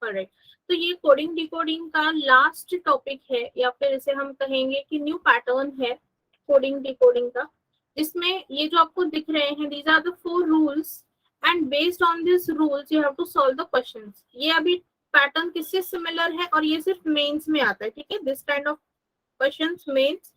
Correct. तो ये coding decoding का लास्ट टॉपिक है, या फिर इसे हम कहेंगे कि न्यू पैटर्न है कोडिंग डिकोडिंग का, जिसमें ये जो आपको दिख रहे हैं, these are the 4 rules and based on this rules you have to solve the questions. ये अभी पैटर्न किससे सिमिलर है, और ये सिर्फ मेंस में आता है, ठीक है। This kind of questions mains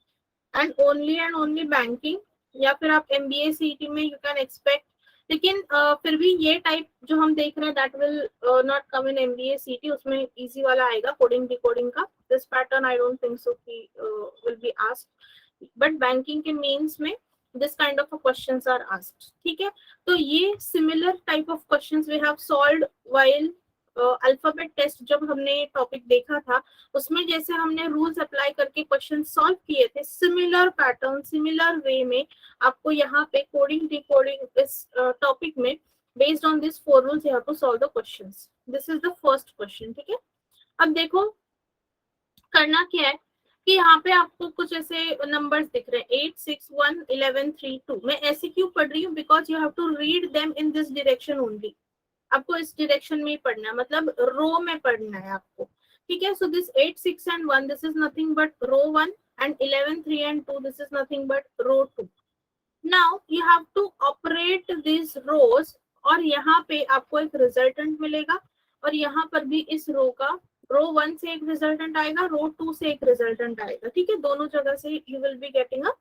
and only banking, या फिर आप एमबीए सीईटी में यू कैन एक्सपेक्ट। लेकिन फिर भी ये टाइप जो हम देख रहे हैं that will not come in MBA CET, उसमें इजी वाला आएगा कोडिंग डिकोडिंग का। This pattern I don't think so कि will be asked, but banking के मेंस में this kind of questions are asked, ठीक है। तो ये similar type of questions we have solved while alphabet test. जब हमने टॉपिक देखा था उसमें जैसे हमने रूल्स अप्लाई करके क्वेश्चन सॉल्व किए थे, सिमिलर पैटर्न सिमिलर वे में आपको यहाँ पे कोडिंग डिकोडिंग इस टॉपिक में based on this 4 rules you have to solve the questions. This is the first question, ठीक है। अब देखो करना क्या है कि यहाँ पे आपको कुछ ऐसे नंबर्स दिख रहे हैं 8 6 1 11 3 2। मैं ऐसे क्यों पढ़ रही हूँ, because you have to read them in this direction only. आपको इस डायरेक्शन में ही पढ़ना है, मतलब रो में पढ़ना है आपको, ठीक है। So this 8 6 and 1 this is nothing but row 1, and 11 3 and 2 this is nothing but row 2। Now you have to operate this rows, और यहाँ पे आपको एक रिजल्टेंट मिलेगा, और यहाँ पर भी इस रो का रो 1 से एक रिजल्टेंट आएगा, रो 2 से एक रिजल्टेंट आएगा, ठीक है। दोनों जगह से you will be getting a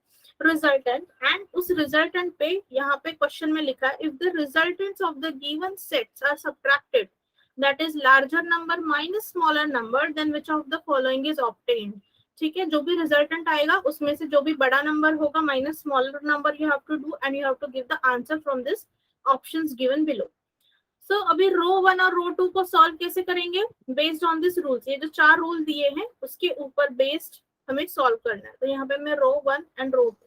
resultant, and उस रिजल्टेंट पे यहाँ पे क्वेश्चन में लिखा है if the resultants of the given sets are subtracted that is larger number minus smaller number then which of the following is obtained, ठीक है। जो भी रिजल्टेंट आएगा उसमें से जो भी बड़ा नंबर होगा minus smaller number you have to do, and you have to give the answer from this options given below. So अभी रो 1 और रो 2 को सॉल्व कैसे करेंगे, बेस्ड ऑन दिस रूल्स। ये जो 4 रूल दिए हैं उसके ऊपर बेस्ड हमें सॉल्व करना है। तो यहाँ पे मैं रो 1 एंड रो 2,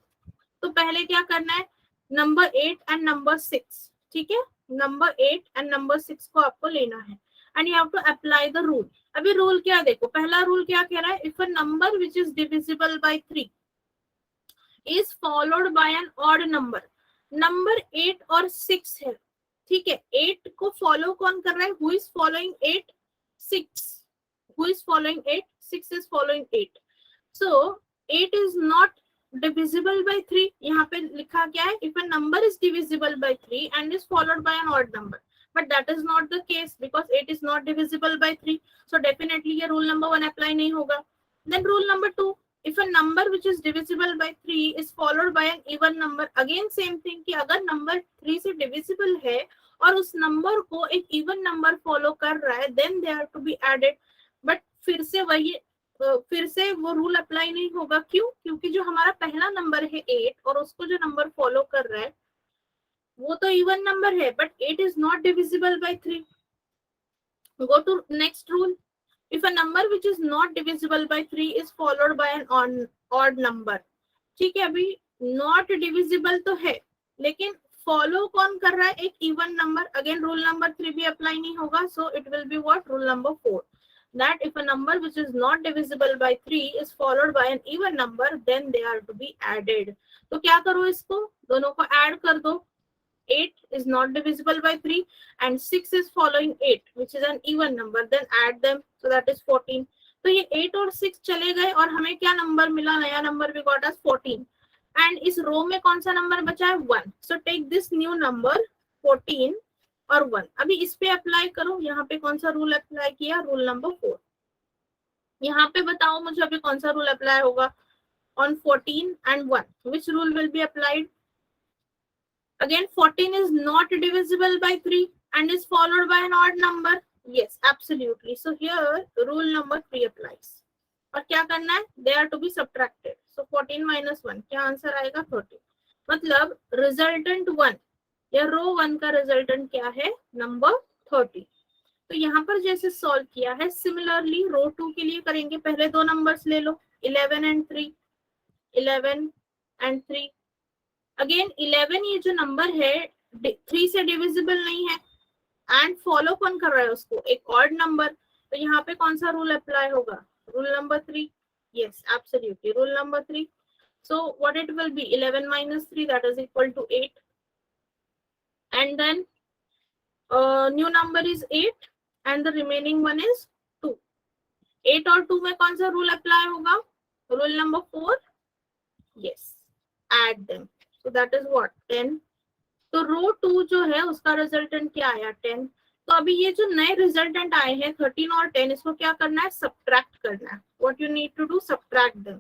तो पहले क्या करना है, नंबर 8 एंड नंबर 6, ठीक है। नंबर 8 एंड नंबर 6 को आपको लेना है, and you have to apply the rule. अभी रूल क्या देखो, पहला रूल क्या कह रहा है, if a number which is divisible by 3 is followed by an odd number. Number 8 और 6 है, ठीक है। 8 को फॉलो कौन कर रहा है, who is following 8, 6, who is following 8, 6 is following 8। So 8 is not divisible by 3। यहाँ पे लिखा क्या है, if a number is divisible by 3 and is followed by an odd number, but that is not the case because 8 is not divisible by 3, so definitely ये rule number 1 apply नहीं होगा। Then rule number 2, if a number which is divisible by 3 is followed by an even number, again same thing कि अगर number 3 से divisible है और उस number को एक even number follow कर रहा है, then they are to be added, but फिर से वो रूल अप्लाई नहीं होगा। क्यों, क्योंकि जो हमारा पहला नंबर है 8 और उसको जो नंबर फॉलो कर रहा है वो तो इवन नंबर है, but 8 is not divisible by 3। Go to next rule, if a number which is not divisible by 3 is followed by an odd number, ठीक है। अभी नॉट डिविजिबल तो है, लेकिन फॉलो कौन कर रहा है, एक even number. Again rule number 3 भी अप्लाई नहीं होगा, so it will be what, rule number 4, that if a number which is not divisible by 3 is followed by an even number then they are to be added। तो क्या करो, इसको दोनों को add कर दो। 8 is not divisible by 3 and 6 is following 8 which is an even number, then add them, so that is 14। तो ये 8 और 6 चले गए और हमें क्या नंबर मिला, नया number we got as 14, and इस रो में कौन सा नंबर बचा है, 1। So take this new number 14 और 1, अभी इस पे अप्लाई करो। यहाँ पे कौन सा रूल अप्लाई किया, रूल नंबर 4। यहाँ पे बताओ मुझे अभी कौन सा रूल अप्लाई होगा on 14 and 1, which rule will be applied. Again 14 is not divisible by 3 and is followed by an odd number, yes absolutely. So here rule number 3 applies, और क्या करना है, they are to be subtracted. So 14 minus 1 क्या answer आएगा, 30। मतलब resultant 1 या रो 1 का resultant क्या है, नंबर 30। तो यहाँ पर जैसे सॉल्व किया है सिमिलरली रो 2 के लिए करेंगे। पहले दो नंबर्स ले लो, 11 एंड 3, 11 एंड 3। अगेन 11 ये जो नंबर है 3 से डिविजिबल नहीं है, एंड फॉलो कौन कर रहा है उसको, एक ऑड नंबर। तो यहाँ पे कौन सा रूल अप्लाई होगा, rule number 3, yes absolutely rule number 3। So what it will be, 11 minus 3 that is equal to 8, and then new number is 8, and the remaining one is 2. 8 और 2 में कौन सा रूल अप्लाई होगा? Rule number 4. Yes, add them. So that is what 10. तो रो 2 जो है उसका resultant क्या आया? 10. तो अभी ये जो नए रिजल्टेंट आए हैं 13 और 10, इसको क्या करना है? सब्ट्रैक्ट करना है. What you need to do? Subtract them.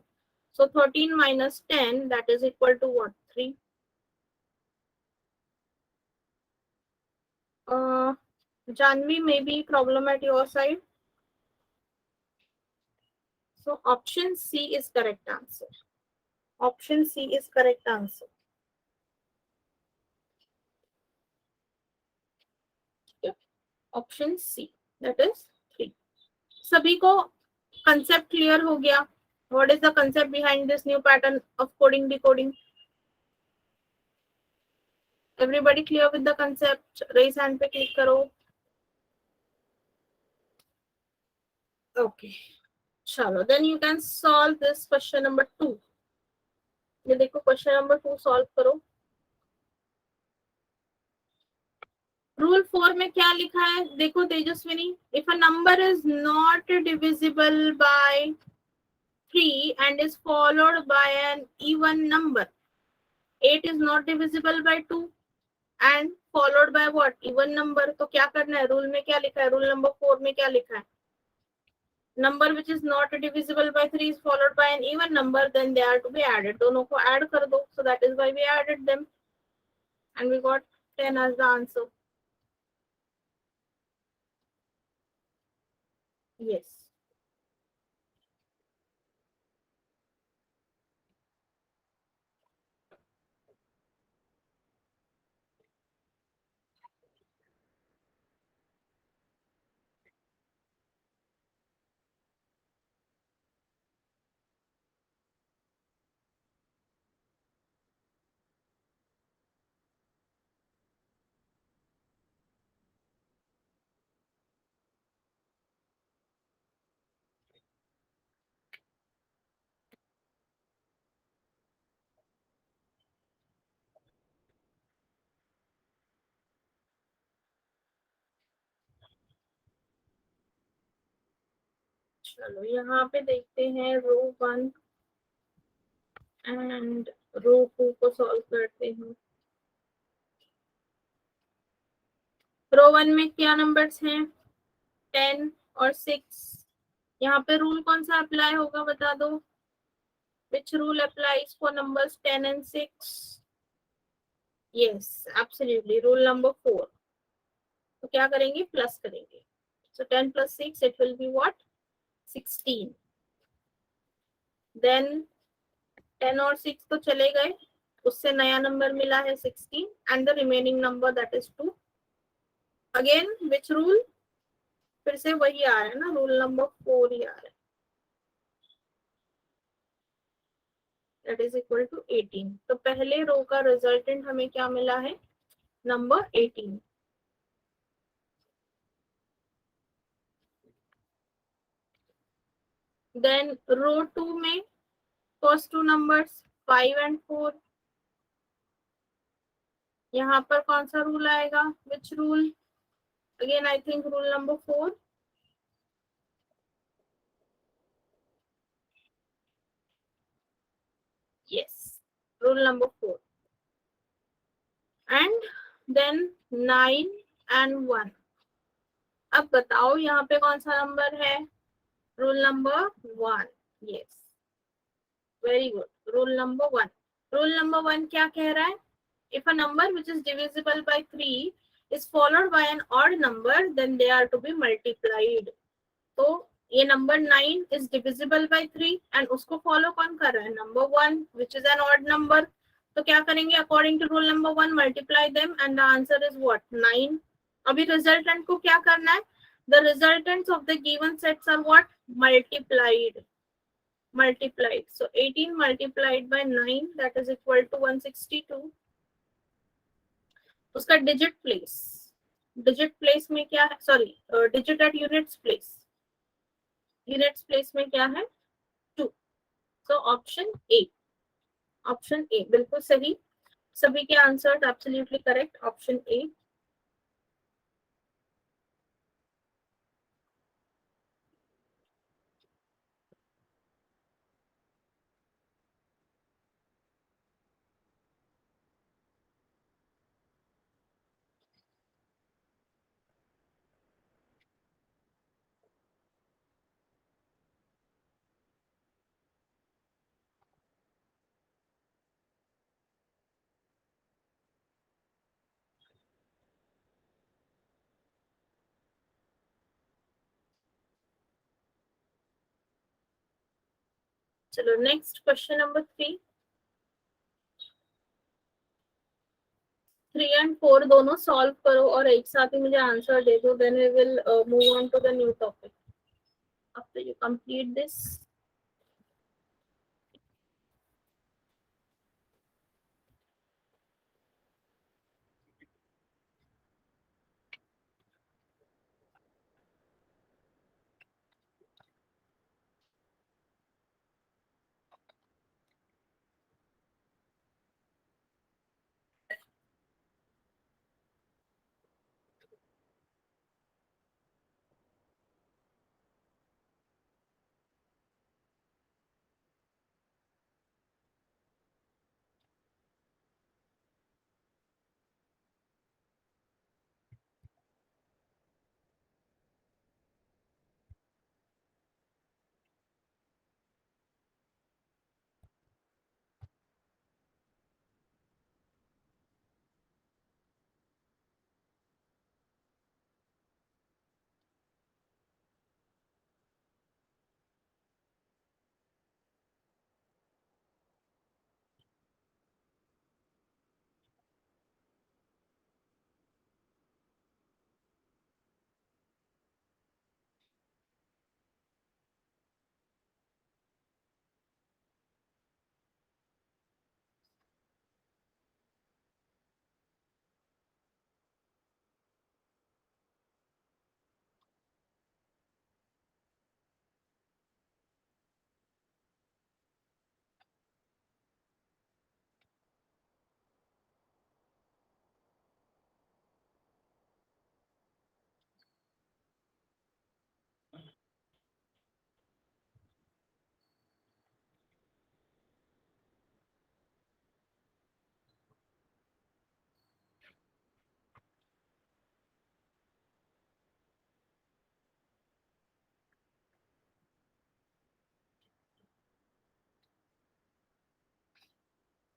So 13 minus 10, that is equal to what? 3. Janvi, maybe problem at your side. So option C is correct answer. Option C is correct answer. Option C, that is 3. सभी को concept clear हो गया? What is the concept behind this new pattern of coding decoding? Everybody clear with the concept? Raise hand पे click करो. Okay. चलो, then you can solve this question number 2. ये देखो question number 2 solve करो. Rule 4 में क्या लिखा है? देखो Tejaswini, if a number is not divisible by 3 and is followed by an even number, 8 is not divisible by 2 and followed by what? Even number. तो क्या करना है? रूल में क्या लिखा है? रूल नंबर 4 में क्या लिखा है? Number which is not divisible by 3 is followed by an even number, then they are to be added. दोनों को add कर दो. So that is why we added them and we got 10 as the answer. Yes. चलो यहाँ पे देखते हैं रो 1 and रो 2 को सॉल्व करते हैं. रो 1 में क्या नंबर्स हैं? 10 और 6. यहाँ पे रूल कौन सा अप्लाई होगा बता दो. Which rule applies for numbers 10 and 6? Yes, absolutely rule number 4. तो क्या करेंगे? प्लस करेंगे. So 10 plus 6, it will be what? 16. Then 10 और 6 तो चले गए, उससे नया नंबर मिला है 16 and the remaining number that is 2. Again which rule? फिर से वही आ रहा है ना, रूल नंबर 4 ही आ रहा है. That is equal to 18. तो पहले रो का रिजल्टेंट हमें क्या मिला है? नंबर 18. देन रो 2 में फर्स्ट 2 नंबर्स 5 and 4. यहाँ पर कौन सा रूल आएगा? Which rule? Again I think rule number 4. yes, rule number 4. and then 9 and 1. अब बताओ यहाँ पे कौन सा नंबर है? Rule number 1. Yes, very good. Rule number 1. Rule number 1 क्या कह रहा है? If a number which is divisible by 3 is followed by an odd number, then they are to be multiplied. तो ये नंबर 9 is divisible by 3 and उसको follow कौन कर रहा है? Number 1 which is an odd number. तो क्या करेंगे? According to rule number 1 multiply them and the answer is what? 9. अभी रिजल्टेंट को क्या करना है? The resultants of the given sets are what? Multiplied. So 18 multiplied by 9, that is equal to 162. उसका digit place में क्या है? Sorry, digit at units place में क्या है? 2. So option A. ऑप्शन ए बिल्कुल सही. सभी के answer absolutely correct. Option A. चलो नेक्स्ट क्वेश्चन नंबर 3। 3 and 4 दोनों सॉल्व करो और एक साथ ही मुझे आंसर दे दो, then we will move on to the new topic after you complete this.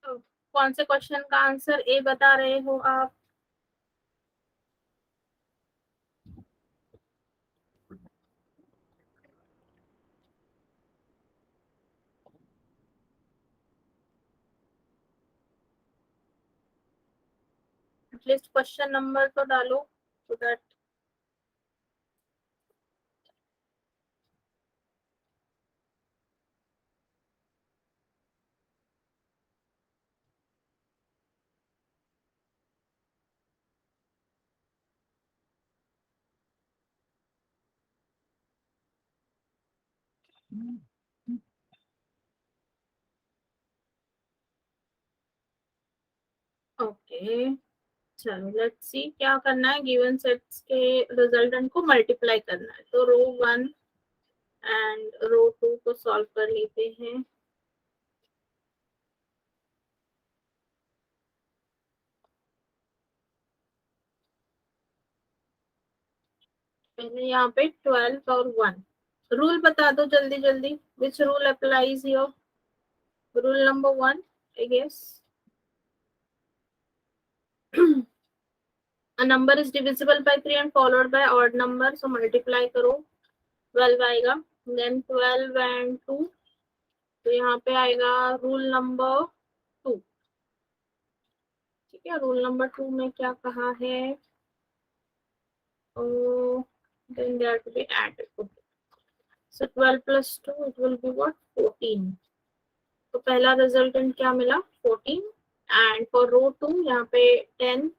तो कौन से क्वेश्चन का आंसर ए बता रहे हो आप? एटलीस्ट क्वेश्चन नंबर तो डालो सो दैट। ओके चलो लेट्स सी क्या करना है। गिवन सेट्स के रिजल्टेंट को मल्टीप्लाई करना है, तो रो 1 एंड रो 2 को सॉल्व कर लेते हैं। पहले यहाँ पे 12 और 1 रूल बता दो जल्दी जल्दी। Which rule applies here? Rule number 1 I guess. A number is divisible by 3 and followed by odd number, so multiply करो 12 आएगा। then 12 and 2, तो यहाँ पे आएगा रूल नंबर 2। ठीक है, रूल नंबर 2 में क्या कहा है? then they are to be added. So 12 plus 2 it will be what? 14। तो पहला रिजल्टेंट क्या मिला? 14। एंड फॉर रो 2 यहाँ पे 10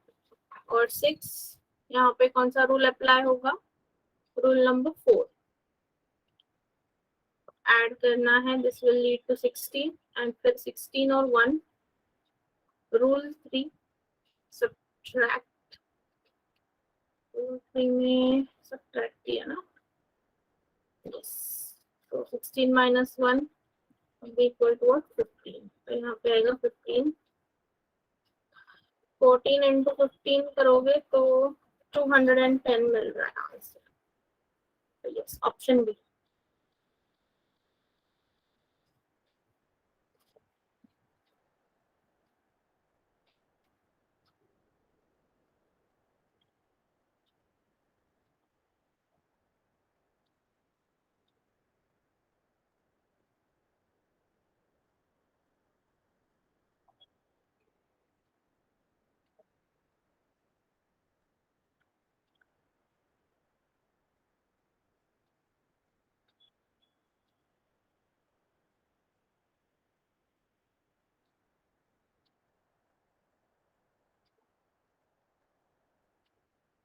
और 6, यहाँ पे कौन सा रूल अप्लाई होगा? रूल नंबर 4 ऐड करना है। This will lead to 16 and फिर 16 और 1 रूल 3 सब्ट्रैक्ट। रूल 3 में सब्ट्रैक्ट किया ना? यस। तो 16 माइनस 1 इक्वल टू 15। तो यहाँ पे आएगा 15। 14 इंटू 15 करोगे तो 210 मिल रहा है आंसर। तो yes, option B.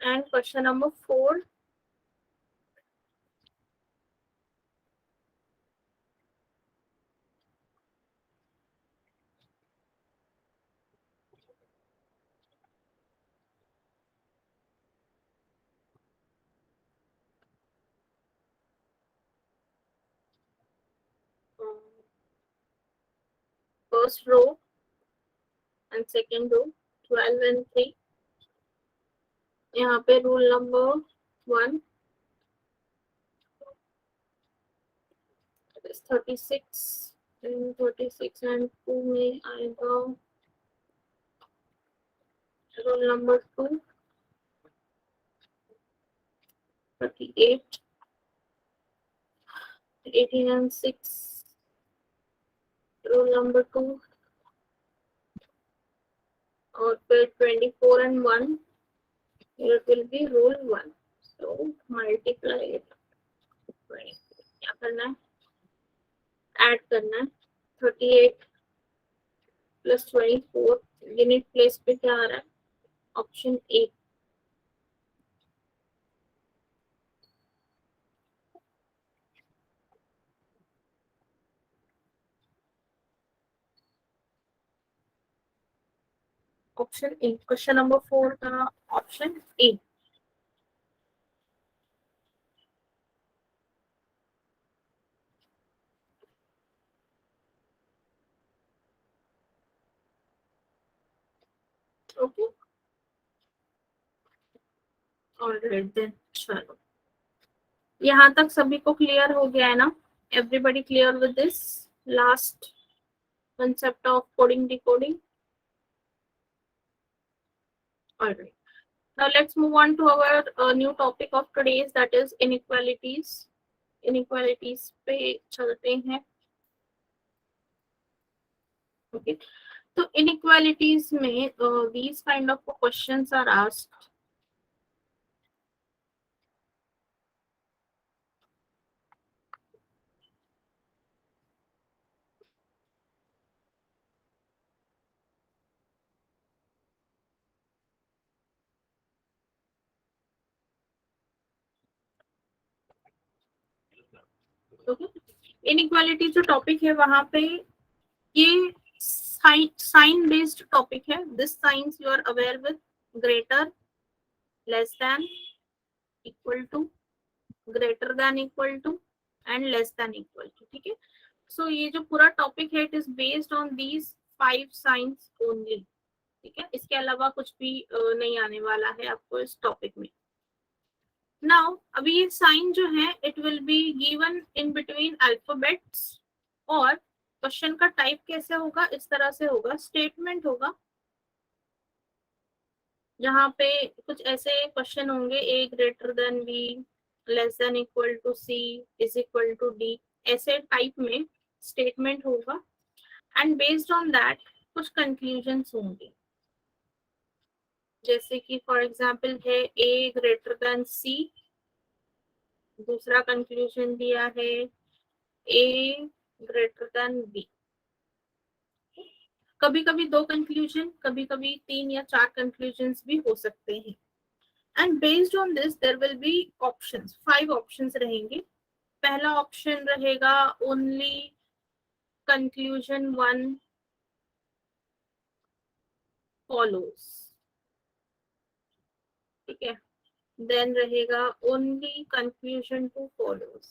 And question number 4. First row and second row, 12 and 3. यहाँ पे rule number 1 is 36 and 36 and 2 में आएगा roll number 2, 38, 18 and 6, roll number 2, और फिर 24 and 1, it will be roll 1. So multiply it. 24. क्या करना है? Add करना है. 38 plus 24 यूनिट प्लेस पे क्या आ रहा है? Option A. Option A. Question number 4 का option A. Okay, alright then. चलो, यहाँ तक सभी को क्लियर हो गया है ना? Everybody clear with this last concept of coding decoding? All right, now let's move on to our new topic of today's, that is inequalities. Inequalities पे चलते हैं. Okay, so inequalities में these kind of questions are asked. Okay, inequality जो topic है वहां पे ये sign based topic है. This signs you are aware with, greater, less than, equal to, greater than equal to and less than equal to. ठीक है, so ये जो पूरा टॉपिक है it is based on these 5 signs only. ठीक है, इसके अलावा कुछ भी नहीं आने वाला है आपको इस टॉपिक में. नाउ अभी ये साइन जो है it will be given in between alphabets. और क्वेश्चन का टाइप कैसे होगा? इस तरह से होगा, स्टेटमेंट होगा जहाँ पे कुछ ऐसे क्वेश्चन होंगे, A greater than B, less than equal to C, is equal to D, ऐसे टाइप में स्टेटमेंट होगा. एंड बेस्ड ऑन दैट कुछ कंक्लूजन्स होंगे, जैसे कि फॉर एग्जांपल है ए ग्रेटर देन सी. दूसरा कंक्लूजन दिया है ए ग्रेटर देन बी. कभी कभी 2 कंक्लूजन, कभी कभी 3 या 4 कंक्लूजन्स भी हो सकते हैं. And based on this there will be options. 5 options रहेंगे. पहला ऑप्शन रहेगा ओनली कंक्लूजन 1 फॉलोज. ठीक है, देन रहेगा only conclusion 2 follows,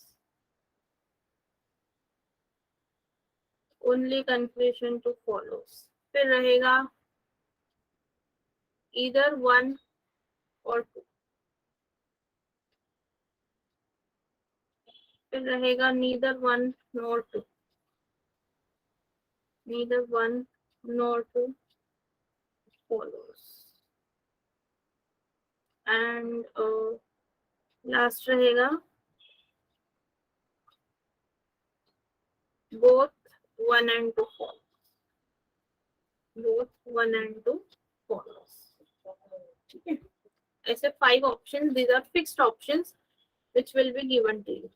only conclusion 2 follows. फिर रहेगा ईदर 1 और 2. फिर रहेगा neither 1 nor 2, neither 1 nor 2 follows. And last रहेगा both 1 and 2 follows, both 1 and 2 follows. ठीक है, ऐसे 5 options, these are fixed options which will be given to you.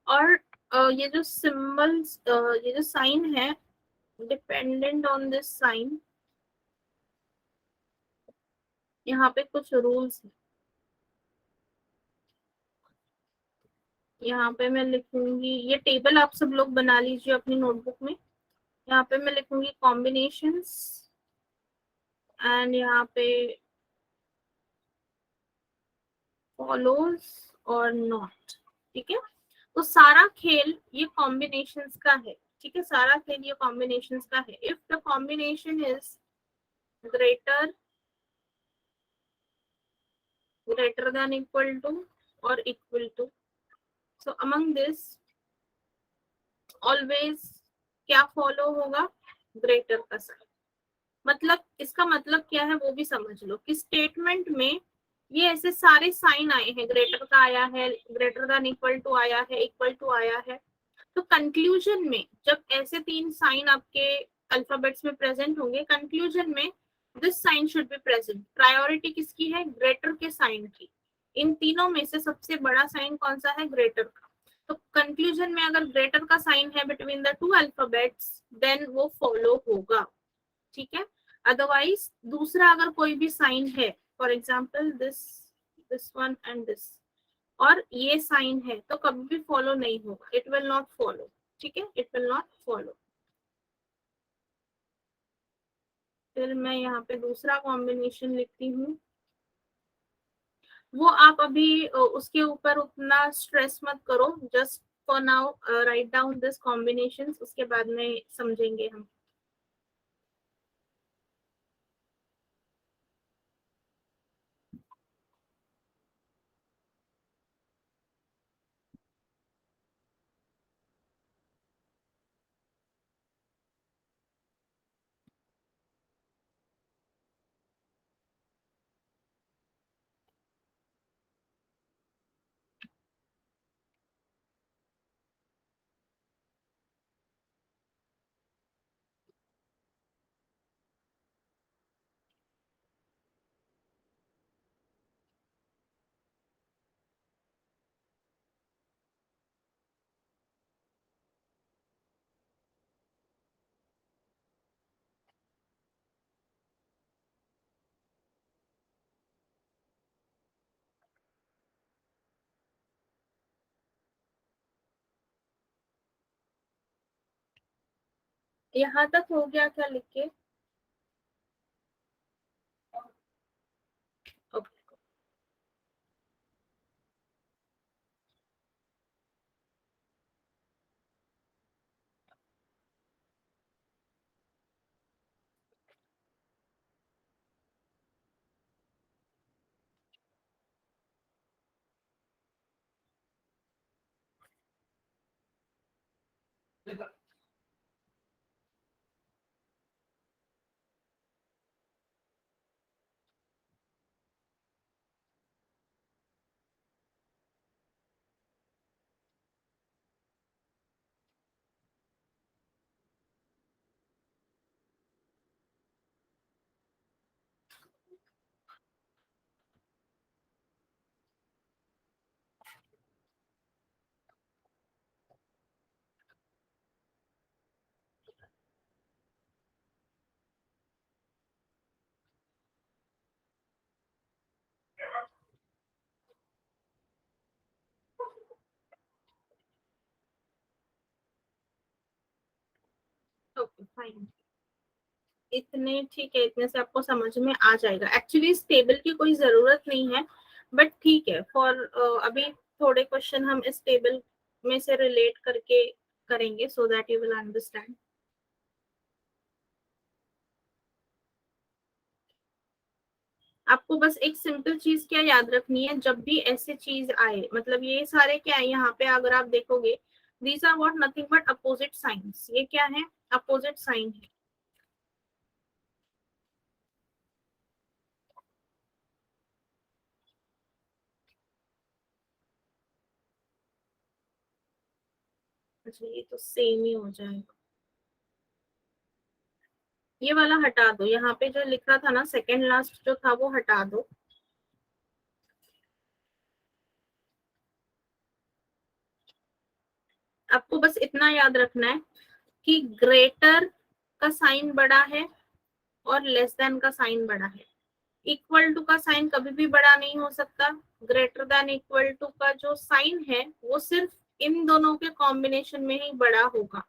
और ये जो सिंबल्स, ये जो साइन है, डिपेंडेंट ऑन दिस साइन, यहाँ पे कुछ रूल्स है। यहाँ पे मैं लिखूंगी, ये टेबल आप सब लोग बना लीजिए अपनी नोटबुक में। यहाँ पे मैं लिखूंगी कॉम्बिनेशंस, एंड यहाँ पे फॉलोज और नॉट। ठीक है, तो सारा खेल ये कॉम्बिनेशंस का है। ठीक है, सारा खेल ये कॉम्बिनेशंस का है। If the combination is greater greater than equal to or equal to, so among this always क्या फॉलो होगा, ग्रेटर का साइन। मतलब इसका मतलब क्या है वो भी समझ लो कि स्टेटमेंट में ये ऐसे सारे साइन आए हैं, ग्रेटर का आया है, ग्रेटर देन इक्वल टू आया है, इक्वल टू आया है। तो कंक्लूजन में जब ऐसे तीन साइन आपके अल्फाबेट्स में प्रेजेंट होंगे, कंक्लूजन में this sign should be present. Priority किसकी है, ग्रेटर के साइन की। इन तीनों में से सबसे बड़ा साइन कौन सा है, ग्रेटर का। तो कंक्लूजन में अगर ग्रेटर का साइन है between the two alphabets, then वो फॉलो होगा। ठीक है, अदरवाइज दूसरा अगर कोई भी साइन है, for example this one and this, और ये साइन है, तो कभी भी फॉलो नहीं होगा, इट विल नॉट फॉलो। ठीक है, इट विल नॉट फॉलो। फिर मैं यहाँ पे दूसरा कॉम्बिनेशन लिखती हूँ। वो आप अभी उसके ऊपर उतना स्ट्रेस मत करो, just for now write down this combination, उसके बाद में समझेंगे हम। यहाँ तक हो गया क्या लिख के? Okay, okay, fine. इतने ठीक है, इतने से आपको समझ में आ जाएगा। एक्चुअली इस टेबल की कोई जरूरत नहीं है, बट ठीक है, फॉर अभी थोड़े क्वेश्चन हम इस टेबल में से रिलेट करके करेंगे, so that you will understand. आपको बस एक सिंपल चीज क्या याद रखनी है, जब भी ऐसे चीज आए, मतलब ये सारे क्या है यहाँ पे अगर आप देखोगे, these are what, nothing but opposite signs. ये क्या है, अपोजिट साइन है। अच्छा, ये तो सेम ही हो जाएगा। ये वाला हटा दो, यहाँ पे जो लिखा था ना सेकेंड लास्ट जो था वो हटा दो। आपको बस इतना याद रखना है कि ग्रेटर का साइन बड़ा है और लेस देन का साइन बड़ा है। इक्वल टू का साइन कभी भी बड़ा नहीं हो सकता। ग्रेटर देन इक्वल टू का जो साइन है वो सिर्फ इन दोनों के कॉम्बिनेशन में ही बड़ा होगा,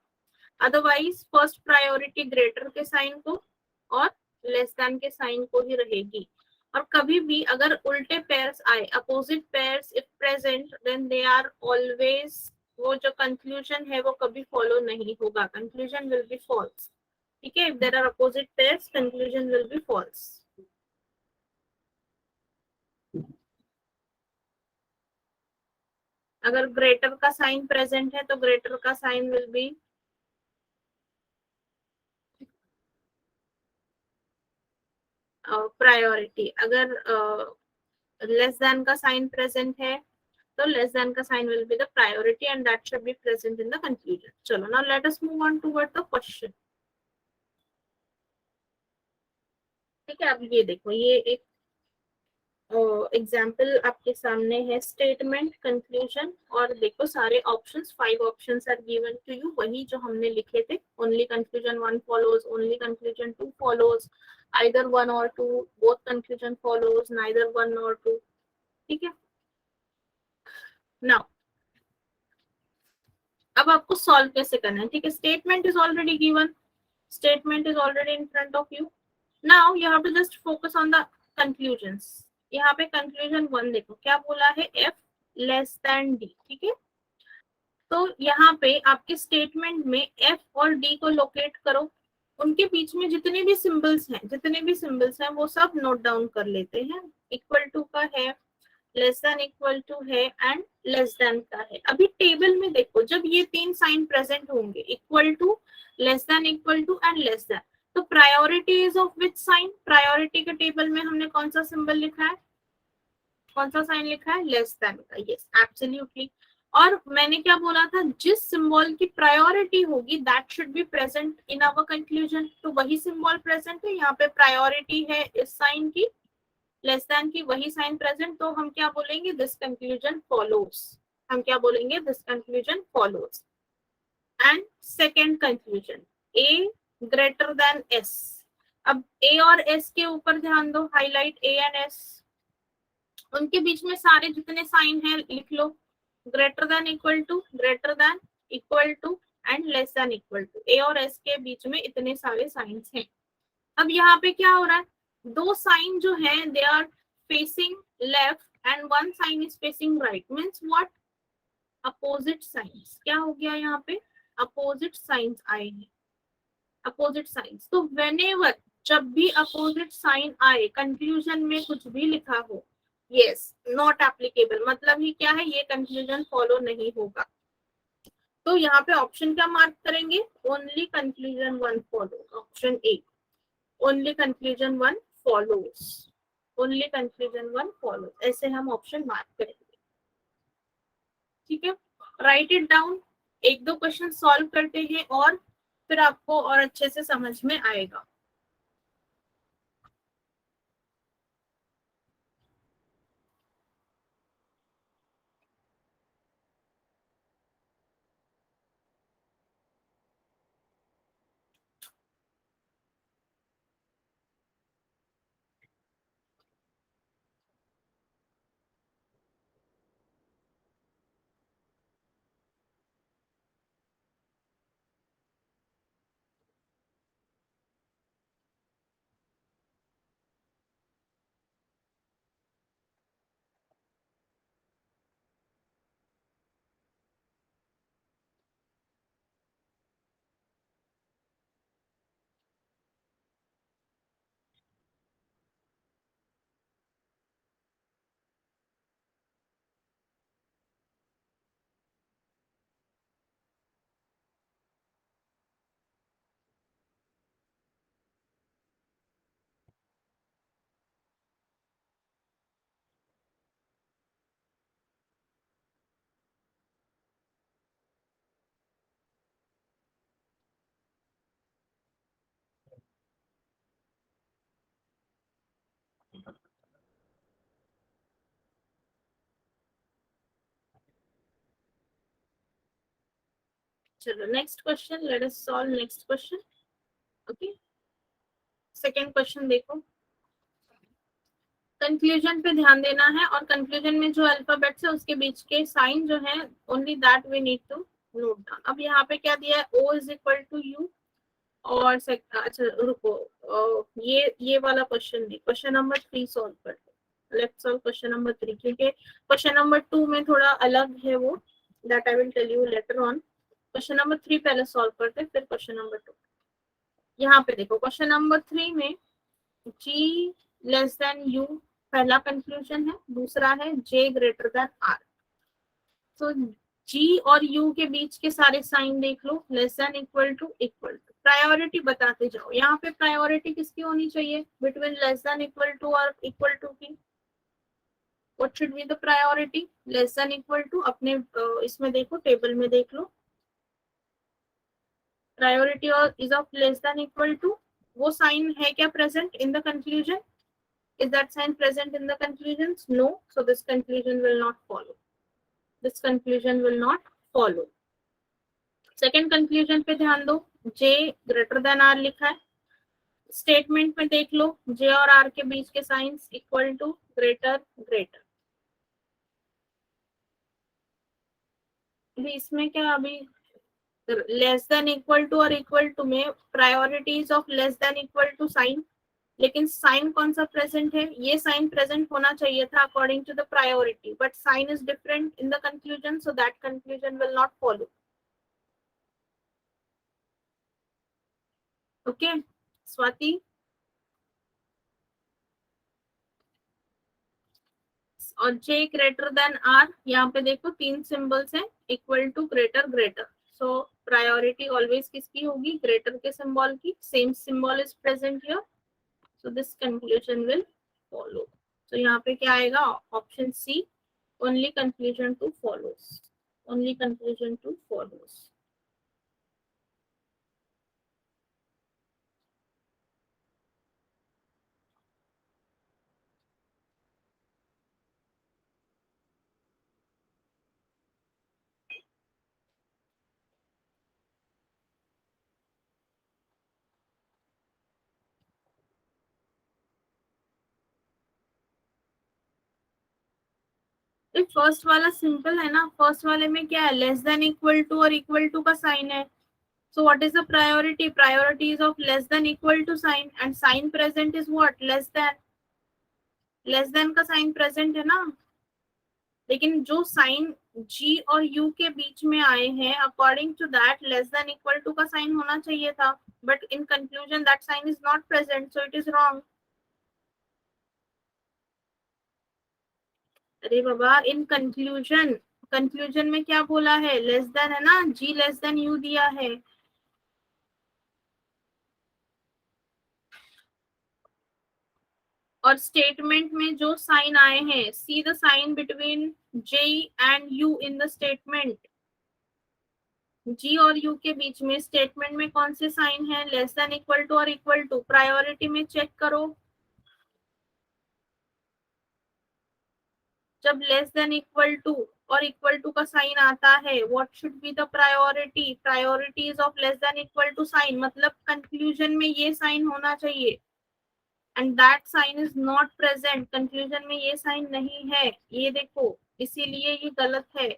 अदरवाइज फर्स्ट प्रायोरिटी ग्रेटर के साइन को और लेस देन के साइन को ही रहेगी। और कभी भी अगर उल्टे पेयर्स आए, opposite pairs if present, then they are always, वो जो कंक्लूजन है वो कभी फॉलो नहीं होगा, कंक्लूजन विल बी फॉल्स। ठीक है, if there are opposite pairs conclusion will be false. अगर ग्रेटर का साइन प्रेजेंट है तो ग्रेटर का साइन विल बी प्रायोरिटी। अगर लेस देन का साइन प्रेजेंट है तो लेस देन का sign will be the priority and that should be present in the conclusion. चलो now let us move on toward the question. ठीक है, अब ये देखो, ये एक एग्जाम्पल आपके सामने है, स्टेटमेंट, कंक्लूजन, और देखो सारे options, 5 options are given to you, वही जो हमने लिखे थे, only conclusion 1 follows, only conclusion 2 follows, either 1 or 2, both conclusion follows, neither 1 or 2। ठीक है, नाउ अब आपको सॉल्व कैसे करना है। ठीक है, statement is already given, statement is already in front of you. Now you have to just focus on the conclusions. यहाँ पे conclusion 1 देखो क्या बोला है, f less than d। ठीक है, तो यहाँ पे आपके स्टेटमेंट में f और d को लोकेट करो, उनके बीच में जितने भी सिंबल्स हैं, जितने भी सिंबल्स हैं वो सब नोट डाउन कर लेते हैं। इक्वल टू का है, लेस देन इक्वल टू है एंड लेस देन का है। अभी टेबल में देखो, जब ये 3 साइन प्रेजेंट होंगे, equal to, less than equal to and less than, तो priority is of which sign, priority के टेबल में हमने कौन सा सिंबल लिखा है, कौन सा साइन लिखा है, लेस देन का। Yes, absolutely. और मैंने क्या बोला था, जिस सिंबल की प्रायोरिटी होगी that should be present in our conclusion, तो वही सिंबल प्रेजेंट है यहाँ पे, प्रायोरिटी है इस साइन की, लेस देन की वही साइन प्रेजेंट, तो हम क्या बोलेंगे, दिस कंक्लूजन फॉलोज। हम क्या बोलेंगे, this conclusion follows. And second conclusion, A greater then S. अब ए और एस के ऊपर ध्यान दो, हाईलाइट ए एंड एस, उनके बीच में सारे जितने साइन है लिख लो, greater than equal to, greater than equal to and less than equal to, A और एस के बीच में इतने सारे साइंस हैं। अब यहाँ पे क्या हो रहा है, दो साइन जो है they are facing left and one sign is facing right, means what, opposite signs. क्या हो गया यहाँ पे, अपोजिट साइंस आए हैं, अपोजिट साइंस। तो व्हेनेवर, जब भी अपोजिट साइन आए कंक्लूजन में कुछ भी लिखा हो, यस, नॉट एप्लीकेबल, मतलब ही क्या है, ये कंक्लूजन फॉलो नहीं होगा। तो यहाँ पे ऑप्शन क्या मार्क करेंगे, only conclusion 1 follow, option A, only conclusion 1 follows, only conclusion 1 follows, ऐसे हम ऑप्शन मार्क करेंगे। ठीक है, राइट इट डाउन, एक दो क्वेश्चन सॉल्व करते हैं और फिर आपको और अच्छे से समझ में आएगा। चलो next question, late us solve next question. Okay, second question देखो. कंक्लूजन पे ध्यान देना है और कंक्लूजन में जो अल्फाबेट्स है उसके बीच के साइन जो है only that we need to note down. अब यहाँ पे क्या दिया है, O is equal to U. और अच्छा रुको, ये वाला क्वेश्चन नहीं, क्वेश्चन नंबर 3 सॉल्व करते. लेट्स सॉल्व क्वेश्चन नंबर 3, क्योंकि क्वेश्चन नंबर 2 में थोड़ा अलग है वो, that I will tell you later on. Question number 3 पहले सॉल्व करते फिर क्वेश्चन नंबर 2. यहाँ पे देखो क्वेश्चन नंबर 3 में G लेस देन U पहला कंक्लूजन है, दूसरा है J ग्रेटर देन R. तो G और U के बीच के सारे साइन देख लो, less than equal to priority बताते जाओ. यहाँ पे प्रायोरिटी किसकी होनी चाहिए between less than equal to और इक्वल टू की. What should be the priority, less than equal to. अपने इसमें देखो, टेबल में देख लो, प्रायोरिटी और is of less than equal to. वो साइन है क्या present in the conclusion? Is that sign present in the conclusions? No. So this conclusion will not follow. This conclusion will not follow. Second conclusion पे ध्यान दो, J greater than R लिखा है. Statement में देख लो, J और R के बीच के signs equal to greater greater. अभी इसमें क्या, अभी लेस देन इक्वल टू और इक्वल टू में priorities of less than equal to sign, लेकिन साइन कौन सा प्रेजेंट है, ये साइन प्रेजेंट होना चाहिए था according to the priority, but sign is different in the conclusion, so that conclusion will not follow. Okay Swati. और J ग्रेटर देन R, यहाँ पे देखो तीन सिंबल्स हैं, equal to greater greater. So priority always किसकी होगी, ग्रेटर के symbol की. Same symbol is present here, so this conclusion will follow. तो यहाँ पे क्या आएगा, option C, only conclusion two follows. Only conclusion two follows. First वाला सिंपल है ना, फर्स्ट वाले में क्या है, लेस देन इक्वल टू और इक्वल टू का साइन है. So what is the priority? Priority is of less than equal to sign, and sign present is what? Less than. Less than का sign present है ना. लेकिन जो sign G और U के बीच में आए हैं, according to that less than equal to का साइन होना चाहिए था, but in conclusion that sign is not present, so it is wrong. अरे बाबा, in conclusion, conclusion में क्या बोला है, less than है ना, G less than U दिया है. और स्टेटमेंट में जो साइन आए हैं, see the sign between J and U in the statement. G और U के बीच में स्टेटमेंट में कौन से साइन है, लेस देन इक्वल टू और इक्वल टू. प्रायोरिटी में चेक करो, जब लेस देन इक्वल टू और इक्वल टू का साइन आता है, what should be the priority, priorities of less than equal to sign, मतलब कंक्लूजन में ये साइन होना चाहिए, and that sign is not present. Conclusion में ये साइन नहीं है, ये देखो, इसीलिए ये गलत है.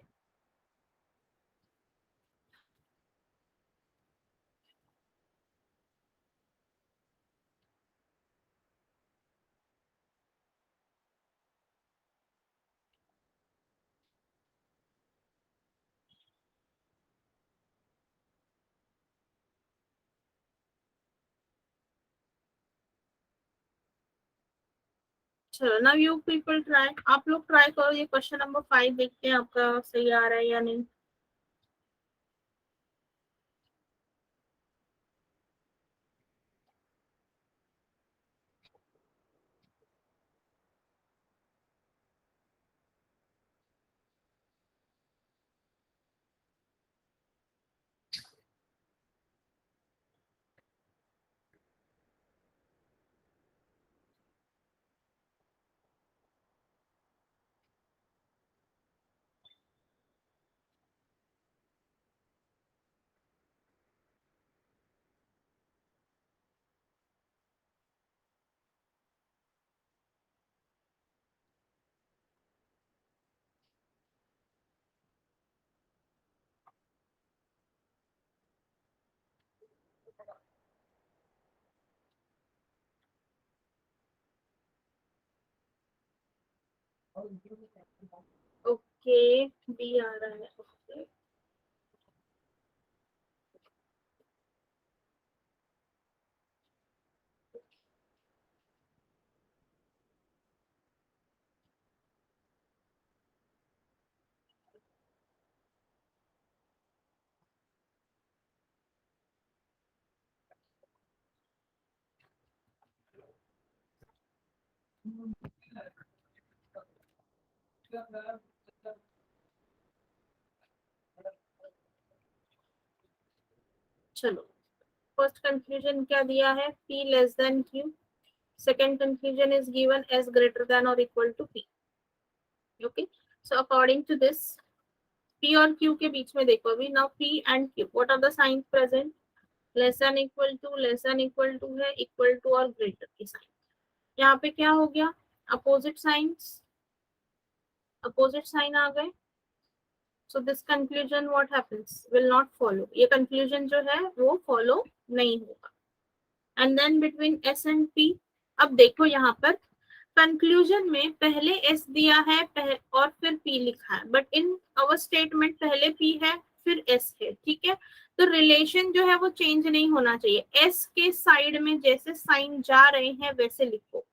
चलो नाउ यू पीपल ट्राई, आप लोग ट्राई करो, ये क्वेश्चन नंबर 5 देखते हैं आपका सही आ रहा है या नहीं. ओके, बी आ रहा है। ओके, चलो, फर्स्ट कंक्लूजन क्या दिया है, P less than Q। Second conclusion is given as greater than और equal to P। Okay, so according to this, P और Q के बीच में देखो अभी, now P and Q, what are the signs present, less than equal to, less than equal to है, equal to और greater की साइन। यहाँ पे क्या हो गया, अपोजिट साइंस, अपोजिट साइन आ गए। So this conclusion what happens, will not follow, ये कंक्लूजन जो है वो फॉलो नहीं होगा। And then between S and P, अब देखो यहाँ पर कंक्लूजन में पहले एस दिया है और फिर पी लिखा है, बट इन अवर स्टेटमेंट पहले पी है फिर एस है, ठीक है। तो रिलेशन जो है वो चेंज नहीं होना चाहिए, एस के साइड में जैसे साइन जा रहे हैं वैसे लिखो।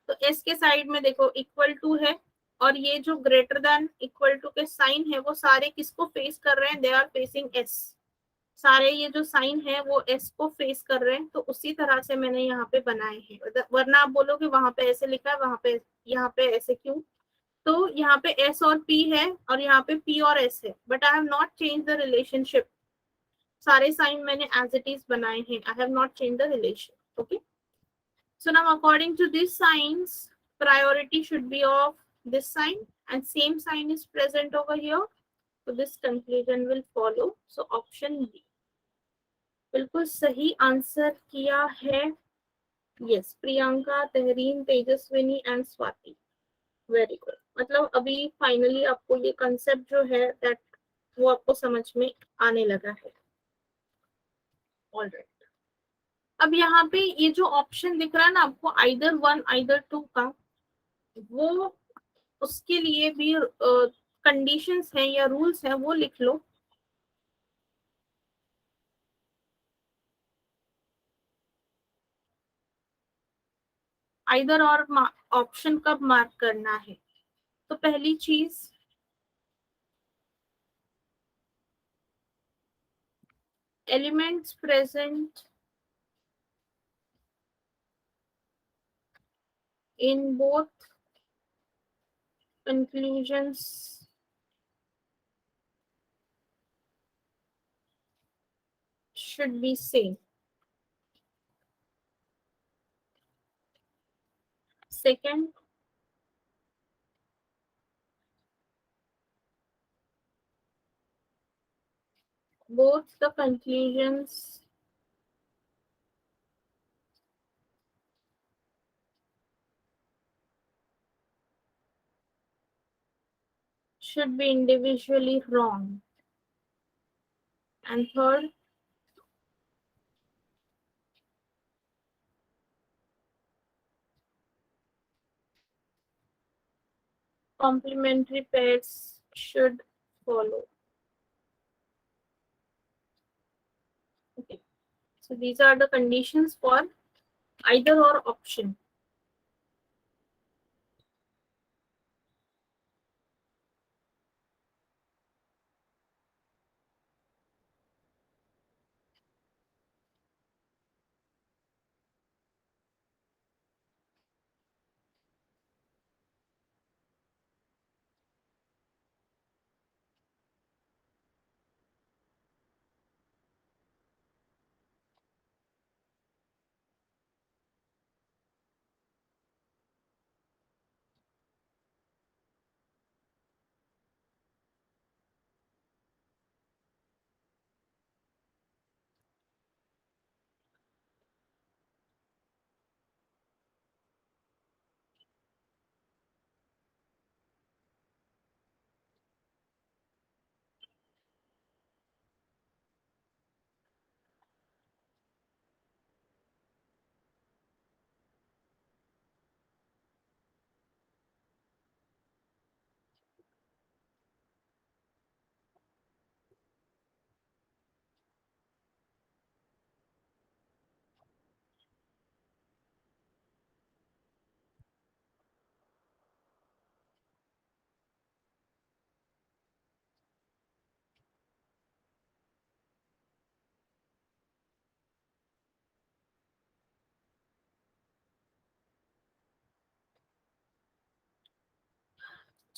तो एस के साइड में देखो इक्वल टू है, और ये जो ग्रेटर देन इक्वल टू के साइन है वो सारे किसको फेस कर रहे हैं, दे आर फेसिंग एस। सारे ये जो साइन है वो एस को फेस कर रहे हैं, तो उसी तरह से मैंने यहाँ पे बनाए हैं, वरना आप बोलोगे वहां पे ऐसे लिखा है, वहां पे यहाँ पे ऐसे क्यों। तो यहाँ पे एस और पी है और यहाँ पे पी और एस है, but I have not change the relationship. सारे साइन मैंने एज इट इज बनाए हैं, I have not change the relation. Okay, so now according to these signs, priority should be of this sign, and same sign is present over here, so this conclusion will follow, so option B बिल्कुल सही answer किया है। Yes, Priyanka, Tahreen, Tejaswini and Swati, very good. मतलब अभी finally आपको ये concept जो है दैट वो आपको समझ में आने लगा है। ऑलराइट, अब यहाँ पे ये जो ऑप्शन दिख रहा है ना आपको, आइदर वन आइदर टू का, वो उसके लिए भी कंडीशंस हैं या रूल्स हैं, वो लिख लो। आइदर और ऑप्शन कब मार्क करना है, तो पहली चीज, elements present in both conclusions should be same. Second, both the conclusions should be individually wrong. And third, complementary pairs should follow. Okay, so these are the conditions for either or option.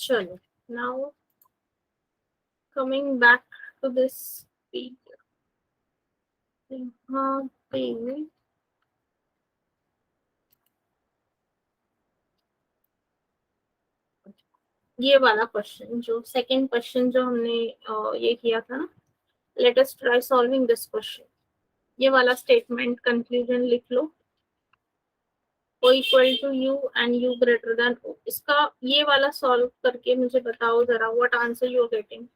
चलो, now coming back to this video, यहाँ पे ये वाला question, जो second question जो हमने ये किया था ना, let us try solving this question. ये वाला स्टेटमेंट कंक्लूजन लिख लो, O equal to U and U greater than O। इसका ये वाला सॉल्व करके मुझे बताओ जरा, what answer you are getting.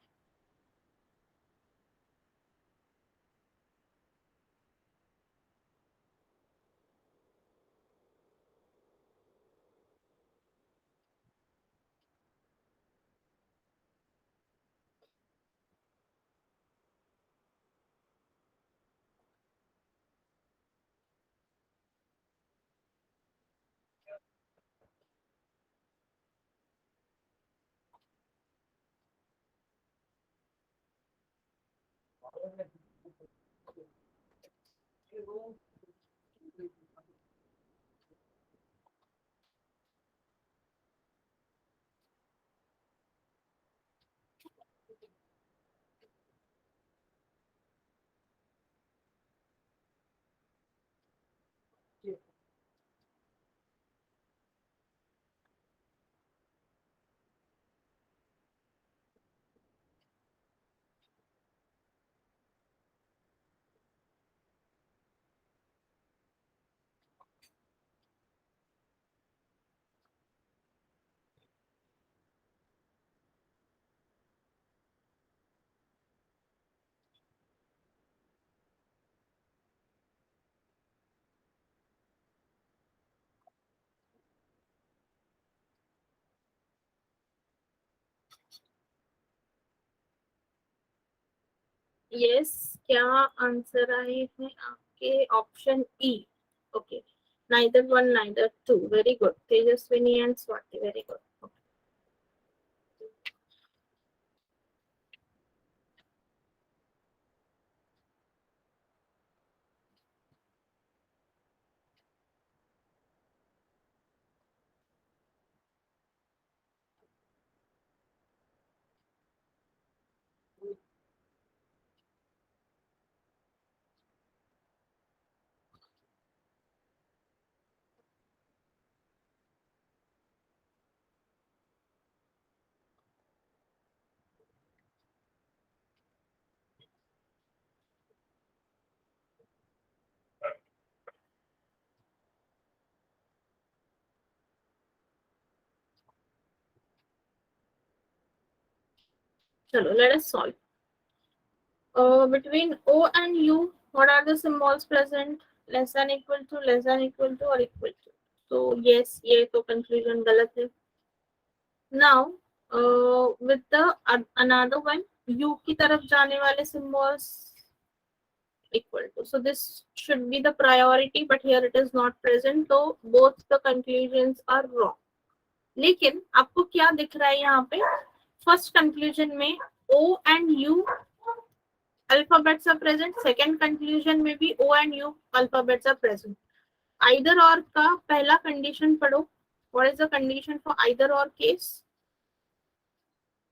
Yes, क्या आंसर आए हैं आपके? Option E. Okay, neither one neither two, very good Tejaswini and Swati, very good. चलो, let us solve. Between O and U, what are the symbols present? Less than equal to, less than equal to, or equal to. So yes, ये तो conclusion गलत है। Now, with the another one, U की तरफ जाने वाले symbols equal to. So this should be the priority, but here it is not present. So both the conclusions are wrong. लेकिन आपको क्या दिख रहा है यहाँ पे? फर्स्ट कंक्लूजन में O and U alphabets are present, second conclusion में भी O and U alphabets are present. Either or का पहला कंडीशन पढ़ो, what is the condition for either or case?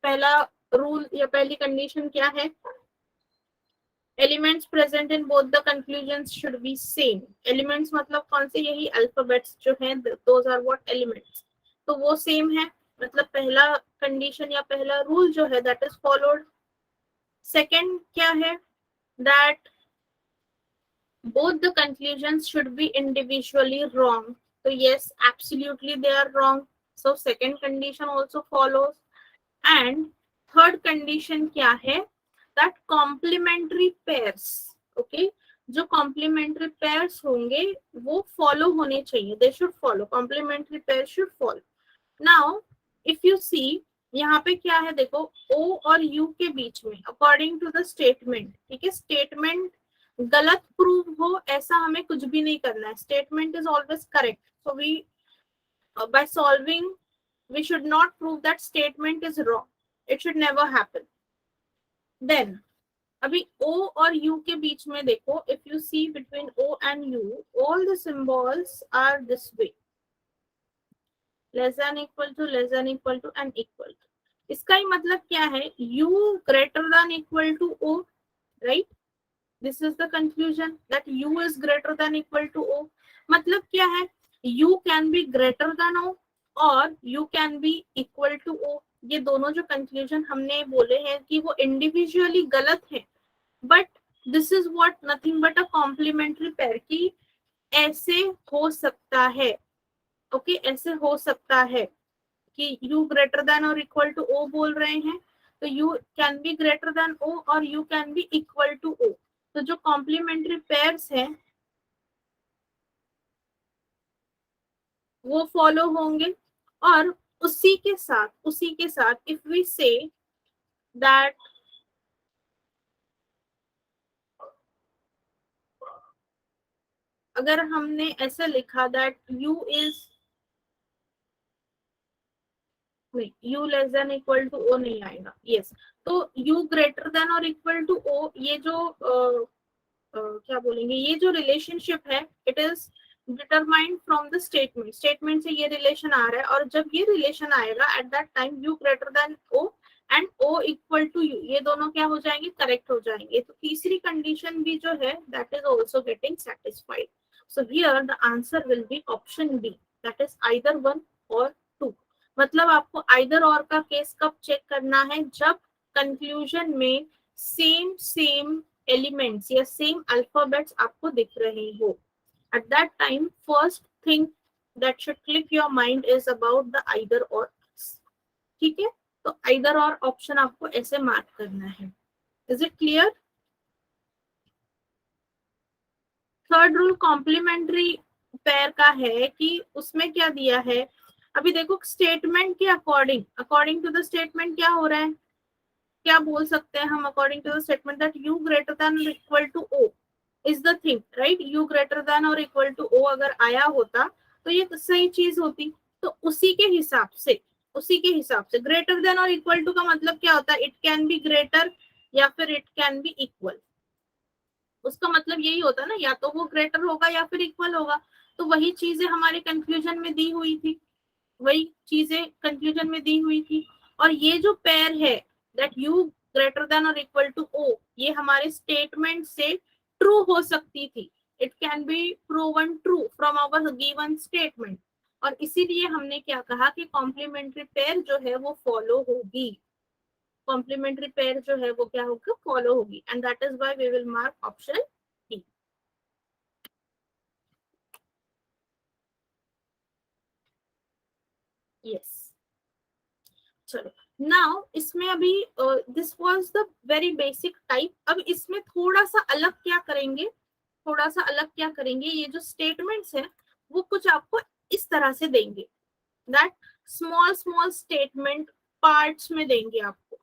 पहला रूल या पहली कंडीशन क्या है? Elements present in both the conclusions should be same. Elements मतलब कौन से? यही अल्फाबेट्स जो हैं, दोज आर व्हाट एलिमेंट्स, तो वो सेम है, मतलब पहला कंडीशन या पहला रूल जो है दैट इज फॉलोड। सेकेंड क्या है? That both the conclusions should be individually wrong. So yes, absolutely they are wrong. So second condition also follows. And third condition क्या है? That complementary pairs, okay, जो complementary pairs होंगे वो follow होने चाहिए, they should follow, complementary pairs should follow. Now if you see, यहाँ पे क्या है देखो, O और U के बीच में अकॉर्डिंग टू द स्टेटमेंट, ठीक है, स्टेटमेंट गलत प्रूव हो ऐसा हमें कुछ भी नहीं करना है, statement is always correct. So we by solving we should not prove that statement is wrong, it should never happen. Then अभी O और U के बीच में देखो, if you see between O and U, all the symbols are this way, less than equal to, less than equal to and equal to. इसका ही मतलब क्या है, u greater than equal to o, right? This is the conclusion that u is greater than equal to o। मतलब क्या है, u can be greater than o और u can be equal to o। ये दोनों जो conclusion हमने बोले हैं कि वो इंडिविजुअली गलत है, but this is what nothing but a complementary pair की ऐसे हो सकता है। ओके ऐसे हो सकता है कि u ग्रेटर देन और इक्वल टू o बोल रहे हैं, तो u can be greater than o और u can be equal to o। तो जो कॉम्प्लीमेंट्री पेयर्स हैं वो फॉलो होंगे। और उसी के साथ इफ वी से दैट अगर हमने ऐसा लिखा दैट u इज, नहीं u less than equal to o नहीं आएगा, यस। तो u ग्रेटर देन और इक्वल टू o, ये जो क्या बोलेंगे, ये जो रिलेशनशिप है it is determined from the statement. Statement से ये रिलेशन आ रहा है और जब ये रिलेशन आएगा at that time u greater than o and o equal to u, ये दोनों क्या हो जाएंगे, करेक्ट हो जाएंगे। तो तीसरी कंडीशन भी जो है that is also getting satisfied. So here the answer will be option B, that is either 1 or 2। मतलब आपको आइदर और का केस कब चेक करना है, जब कंक्लूजन में सेम एलिमेंट्स या सेम अल्फाबेट्स आपको दिख रहे हो। Eight that time first thing that should click your mind is about the either और। ठीक है, तो आइदर और ऑप्शन आपको ऐसे मार्क करना है। Is it clear? Third rule complementary pair का है कि उसमें क्या दिया है, अभी देखो स्टेटमेंट के according, according to the statement क्या हो रहा है, क्या बोल सकते हैं हम according to the statement that u greater than और equal to o is the thing, right? u greater than और इक्वल टू o अगर आया होता तो ये सही चीज होती। तो उसी के हिसाब से ग्रेटर देन और इक्वल टू का मतलब क्या होता है, इट कैन बी ग्रेटर या फिर इट कैन बी इक्वल। उसका मतलब यही होता है ना, या तो वो ग्रेटर होगा या फिर इक्वल होगा। तो वही चीजें हमारे कंक्लूजन में दी हुई थी, वही चीजें कंक्लूजन में दी हुई थी। और ये जो पेयर है दैट u ग्रेटर देन और इक्वल टू o, ये हमारे स्टेटमेंट से ट्रू हो सकती थी। It can be proven true from our given statement. और इसीलिए हमने क्या कहा कि कॉम्प्लीमेंट्री पेयर जो है वो फॉलो होगी, कॉम्प्लीमेंट्री पेयर जो है वो क्या होगा, फॉलो होगी। And that is why we will mark option D. Yes, चलो। नाउ इसमें अभी this was the very basic type. अब इसमें थोड़ा सा अलग क्या करेंगे, थोड़ा सा अलग क्या करेंगे, ये जो स्टेटमेंट्स है वो कुछ आपको इस तरह से देंगे that small small statement parts में देंगे आपको,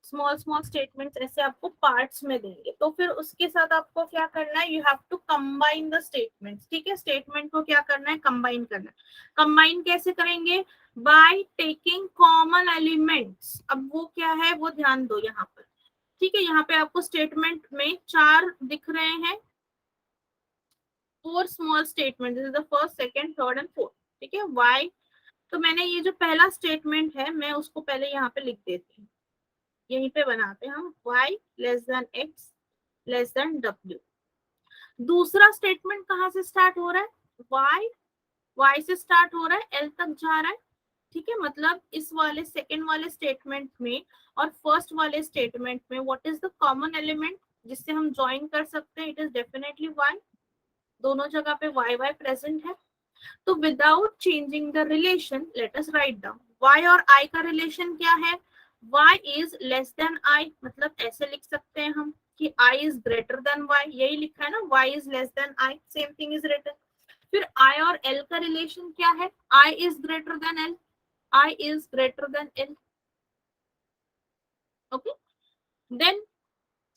स्मॉल स्मॉल स्टेटमेंट्स ऐसे आपको पार्ट्स में देंगे। तो फिर उसके साथ आपको क्या करना है, you have to combine the statements. ठीक है, स्टेटमेंट को क्या करना है, कंबाइन करना है। कंबाइन कैसे करेंगे, बाय टेकिंग कॉमन एलिमेंट्स। अब वो क्या है वो ध्यान दो यहाँ पर। ठीक है, यहाँ पे आपको स्टेटमेंट में 4 दिख रहे हैं, 4 small statement, this is the first second third and fourth. ठीक है, वाई। तो मैंने ये जो पहला स्टेटमेंट है मैं उसको पहले यहाँ पे लिख देती हूँ, यहीं पे बनाते हैं हम, y less than x less than w। दूसरा स्टेटमेंट कहाँ से स्टार्ट हो रहा है, y से स्टार्ट हो रहा है, l तक जा रहा है। ठीक है, मतलब इस वाले सेकेंड वाले स्टेटमेंट में और फर्स्ट वाले स्टेटमेंट में what is the common element जिससे हम ज्वाइन कर सकते हैं, इट इज डेफिनेटली y। दोनों जगह पे y प्रेजेंट है। तो without changing the relation let us write down y और i का रिलेशन क्या है, y is less than i, मतलब ऐसे लिख सकते हैं हम कि i is greater than y, यही लिखा है ना, y is less than i, same thing is written. फिर i और l का रिलेशन क्या है, i is greater than l, i is greater than l। Okay, then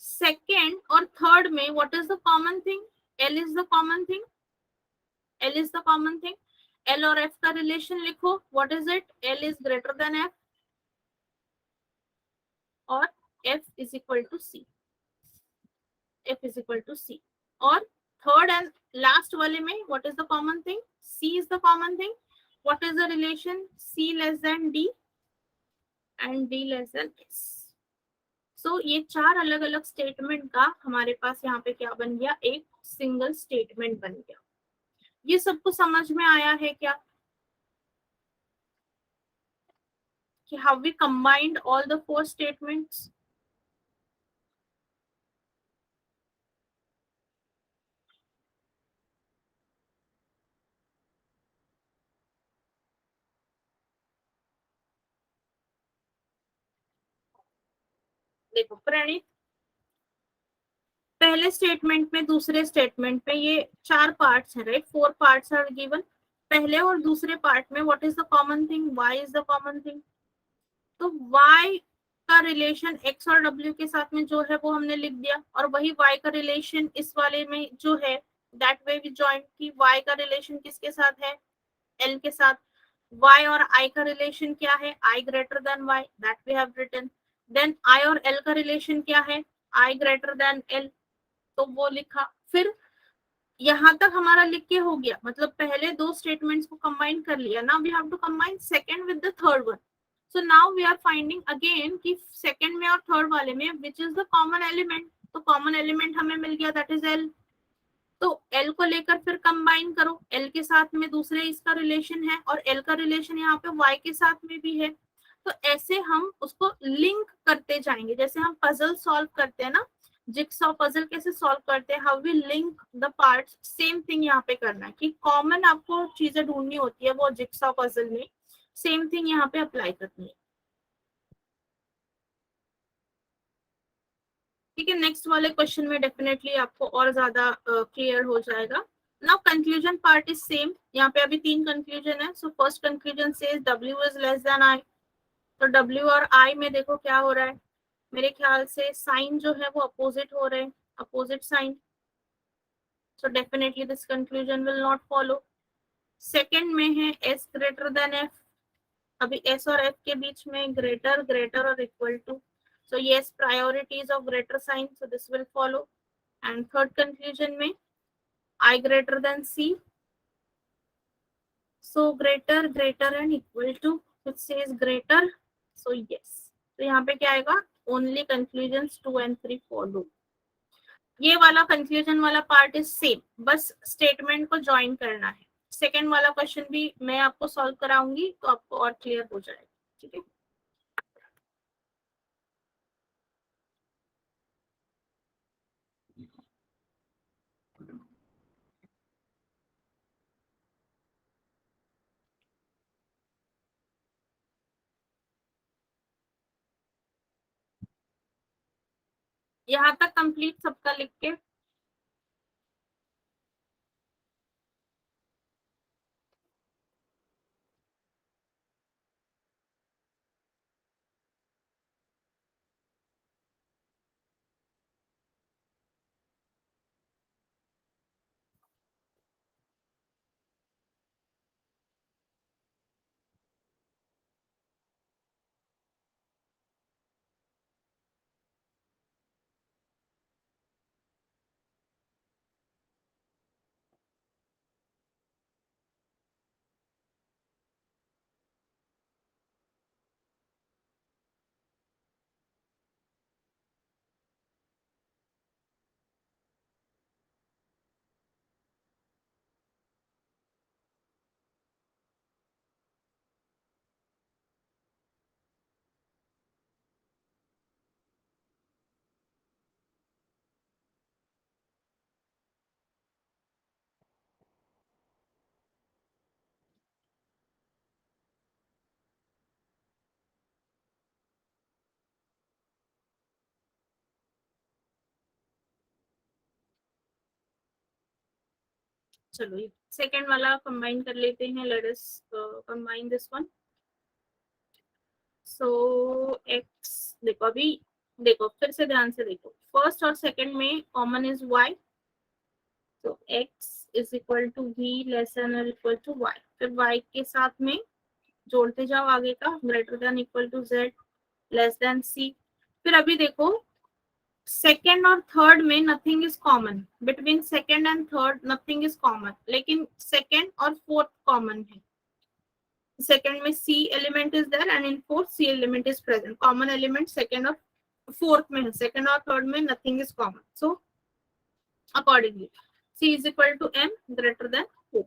second और थर्ड में what is the common thing, l is the common thing, L is the common thing। L और F का relation लिखो, what is it, L is greater than F और F is equal to C, F is equal to C। और third and last वाले में what is the common thing, C is the common thing। What is the relation? C less than D and D less than S. So ये चार अलग अलग statement का हमारे पास यहाँ पे क्या बन गया, एक सिंगल स्टेटमेंट बन गया। ये सबको समझ में आया है क्या कि how we combined all the four statements? देखो प्रणीत, पहले स्टेटमेंट में दूसरे स्टेटमेंट में ये चार पार्ट्स हैं, right? Four parts are given. पहले और दूसरे पार्ट में what is the common thing? Y is the common thing. तो वाई का रिलेशन एक्स और डब्ल्यू के साथ में जो है वो हमने लिख दिया, और वही वाई का रिलेशन इस वाले में जो है दैट वे वी जॉइन की वाई का रिलेशन किसके साथ है? एल के साथ। y और i का रिलेशन क्या है? i greater than y, that we have written. Then i और l का रिलेशन क्या है? i ग्रेटर देन l, तो वो लिखा। फिर यहाँ तक हमारा लिख के हो गया, मतलब पहले दो स्टेटमेंट्स को कंबाइन कर लिया। Now we have to combine second with the third one. So now we are finding again कि सेकंड में और थर्ड वाले में which is the common element. तो कॉमन एलिमेंट हमें मिल गया, दैट इज l। तो L को लेकर फिर कंबाइन करो, L के साथ में दूसरे इसका रिलेशन है, और L का रिलेशन यहाँ पे Y के साथ में भी है। तो ऐसे हम उसको लिंक करते जाएंगे, जैसे हम पजल सॉल्व करते हैं ना, जिक्सॉ पजल कैसे सॉल्व करते हैं, how we link the parts, same thing यहाँ पे करना है कि कॉमन आपको चीजें ढूंढनी होती है वो जिक्सॉ पजल में, सेम थिंग यहाँ पे अप्लाई करनी है। ठीक है, नेक्स्ट वाले क्वेश्चन में डेफिनेटली आपको और ज्यादा क्लियर हो जाएगा। Now conclusion part is same, यहाँ पे अभी तीन कंक्लूजन है। So first conclusion says W is less than I। तो W और I में देखो क्या हो रहा है, मेरे ख्याल से साइन जो है वो अपोजिट हो रहे हैं, opposite sign. So definitely this conclusion will not follow. Second में है S ग्रेटर देन F। अभी S और F के बीच में ग्रेटर, ग्रेटर और equal to, so yes priority is of greater sign, so this will follow. And third conclusion में I greater than C, so greater, greater and equal to, which says greater, so yes, तो यहाँ पे क्या आएगा? only conclusions 2 and 3 follow। ये वाला conclusion वाला part is same, बस स्टेटमेंट को ज्वाइन करना है। सेकेंड वाला क्वेश्चन भी मैं आपको सॉल्व कराऊंगी तो आपको और क्लियर हो जाएगा। ठीक है, यहाँ तक कंप्लीट सबका लिख के। चलो ये सेकेंड वाला कंबाइन कर लेते हैं, let us combine this one. So x, देखो अभी, देखो फिर से ध्यान से देखो, फर्स्ट और सेकंड में कॉमन इज y, तो x is equal to v less than और इक्वल टू y। फिर y के साथ में जोड़ते जाओ आगे का, greater than equal to z less than c। फिर अभी देखो सेकेंड और थर्ड में nothing is common, between second and third nothing is common, लेकिन सेकेंड और फोर्थ कॉमन है। सेकंड में C element is there and in fourth C element is present. Common element second और फोर्थ में है, second और third में nothing is common. So accordingly C is equal to M greater than O.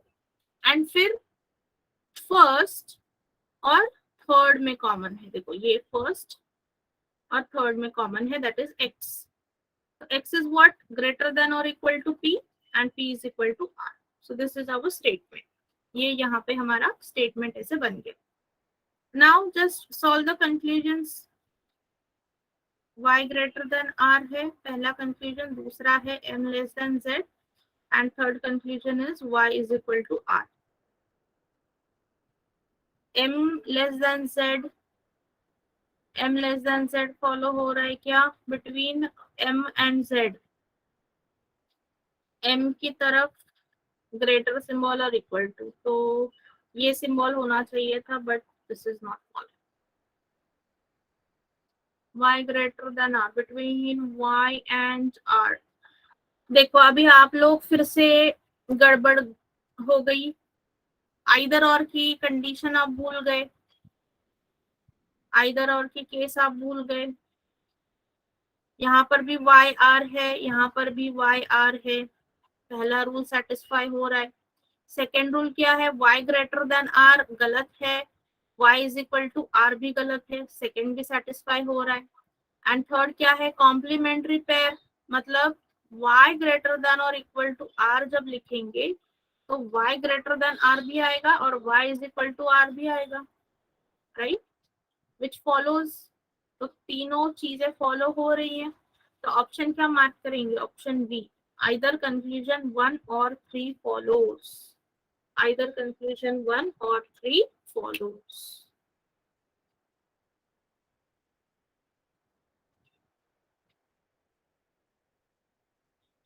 And फिर first और third में common है. देखो ये फर्स्ट और थर्ड में कॉमन है, that is X. X is what? Greater than or equal to P and P is equal to R. So this is our statement. ये यहाँ पे हमारा statement ऐसे बन गया. Now just solve the conclusions. Y greater than R है पहला conclusion, दूसरा है M less than Z and third conclusion is Y is equal to R. M less than Z, M less than Z follow हो रहा है क्या between M and Z? M की तरफ ग्रेटर सिंबल और इक्वल टू, तो ये symbol होना चाहिए था but this is not follow. y greater than r between y and r. देखो अभी आप लोग फिर से गड़बड़ हो गई, आइदर और की कंडीशन आप भूल गए, आइदर और की केस आप भूल गए. यहाँ पर भी y r है, यहाँ पर भी y r है, पहला रूल सेटिस्फाई हो रहा है. सेकेंड रूल क्या है? y ग्रेटर देन r गलत है, y is equal to r भी गलत है, सेकेंड भी सेटिस्फाई हो रहा है. एंड थर्ड क्या है? कॉम्प्लीमेंट्री पेयर, मतलब y ग्रेटर देन और इक्वल टू r जब लिखेंगे तो y ग्रेटर देन r भी आएगा और y is equal to r भी आएगा, राइट? विच फॉलोज. तो तीनों चीजें फॉलो हो रही हैं, तो ऑप्शन क्या मार्क करेंगे? ऑप्शन बी, आइदर कंक्लूजन 1 और 3 follows. Either conclusion 1 or 3 follows.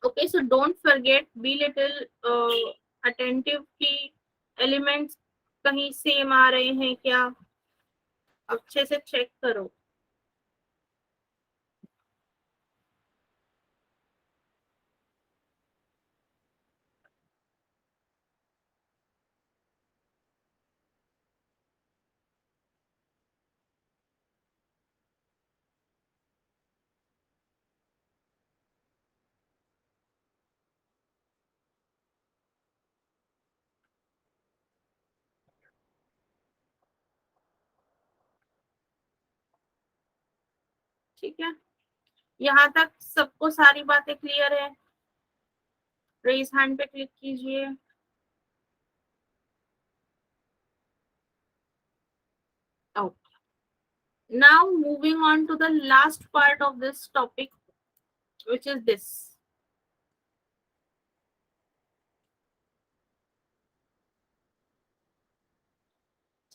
Okay, so don't forget, be little attentive कि elements कहीं सेम आ रहे हैं क्या, अच्छे से चेक करो. ठीक है, यहाँ तक सबको सारी बातें क्लियर है? रेज हैंड पे क्लिक कीजिए. Okay. Now moving on to the last part of this topic, which is this.